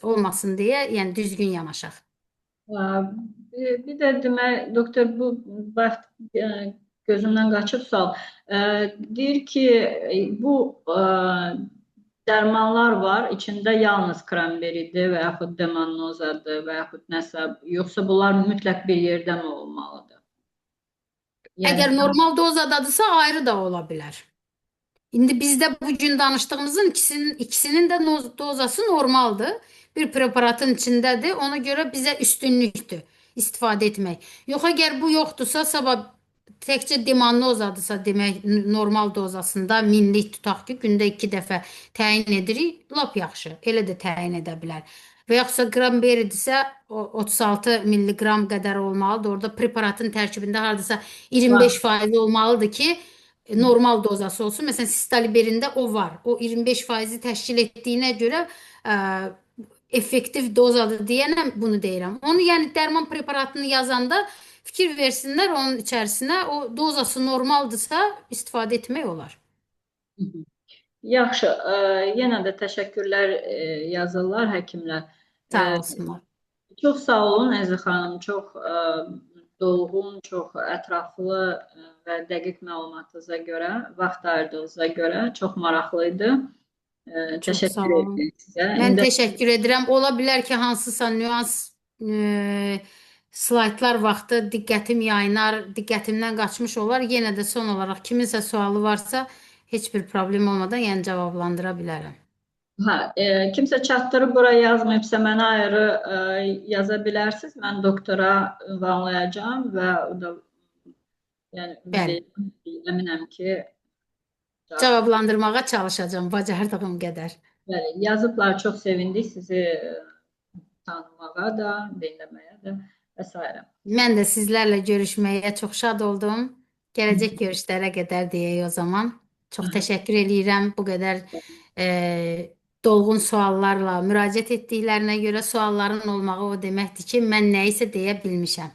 olmasın deyə, yəni düzgün yanaşaq. Bir də demək, doktor, bu vaxt gözümdən qaçıb sual. Deyir ki, bu dərmanlar var, içində yalnız kranberidir və yaxud demannozadır və yaxud nəsə, yoxsa bunlar mütləq bir yerdə mi olmalıdır? Əgər Yəni, normal dozadadırsa ayrı da ola bilər. İndi bizdə bugün danışdığımızın ikisinin də dozası normaldır. Bir preparatın içindədir. Ona görə bizə üstünlükdür istifadə etmək. Yox, əgər bu yoxdursa, sabah təkcə demannozadırsa, demək normal dozasında minlik tutaq ki, gündə 2 dəfə təyin edirik, lap yaxşı. Elə də təyin edə bilər. Və yaxudsa qranberidirsə, 36 milliqram qədər olmalıdır. Orada preparatın tərkibində hardasa 25% olmalıdır ki, normal dozası olsun. Məsələn, sistaliberində o var. O 25%-i təşkil etdiyinə görə effektiv dozadır deyənəm bunu deyirəm. Onu yəni dərman preparatını yazanda fikir versinlər onun içərisinə. O dozası normaldırsa istifadə etmək olar. yaxşı, yenə də təşəkkürlər yazırlar həkimlər. Sağ olsunlar. Çox sağ olun Əziz xanım, çox dolğun, çox ətraflı və dəqiq məlumatınıza görə, vaxt ayırdığınıza görə çox maraqlı idi. Çox sağ Təşəkkür olun. edirəm sizə. Mən İndi təşəkkür edirəm. Ola bilər ki, hansısa nüans slaytlar vaxtı diqqətim yayınar, diqqətimdən qaçmış olar. Yenə də son olaraq kiminsə sualı varsa, heç bir problem olmadan yəni cavablandıra bilərəm. kimsə çatdırıb bura yazmayıbsa mənə ayrı yaza bilərsiniz. Mən doktora ünvanlayacağam və o da yəni ümid Bəli. edirəm, əminəm ki, Cavablandırmağa çalışacağam bacardığım qədər. bəli, yazıblar, çox sevindik sizi tanımağa da, dinləməyə də və s. Mən də sizlərlə görüşməyə çox şad oldum. Gələcək görüşlərə qədər deyək o zaman. Çox təşəkkür eləyirəm bu qədər dolğun suallarla müraciət etdiklərinə görə. Sualların olmağı o deməkdir ki, mən nəyisə deyə bilmişəm.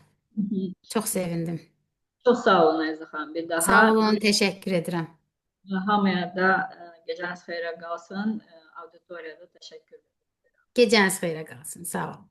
Çox sevindim. Çox sağ olun Əziz xanım. Bir daha Sağ olun, təşəkkür edirəm. hamıya da gecəniz xeyrə qalsın. Auditoriyada təşəkkür edirəm. Gecəniz xeyrə qalsın. Sağ olun.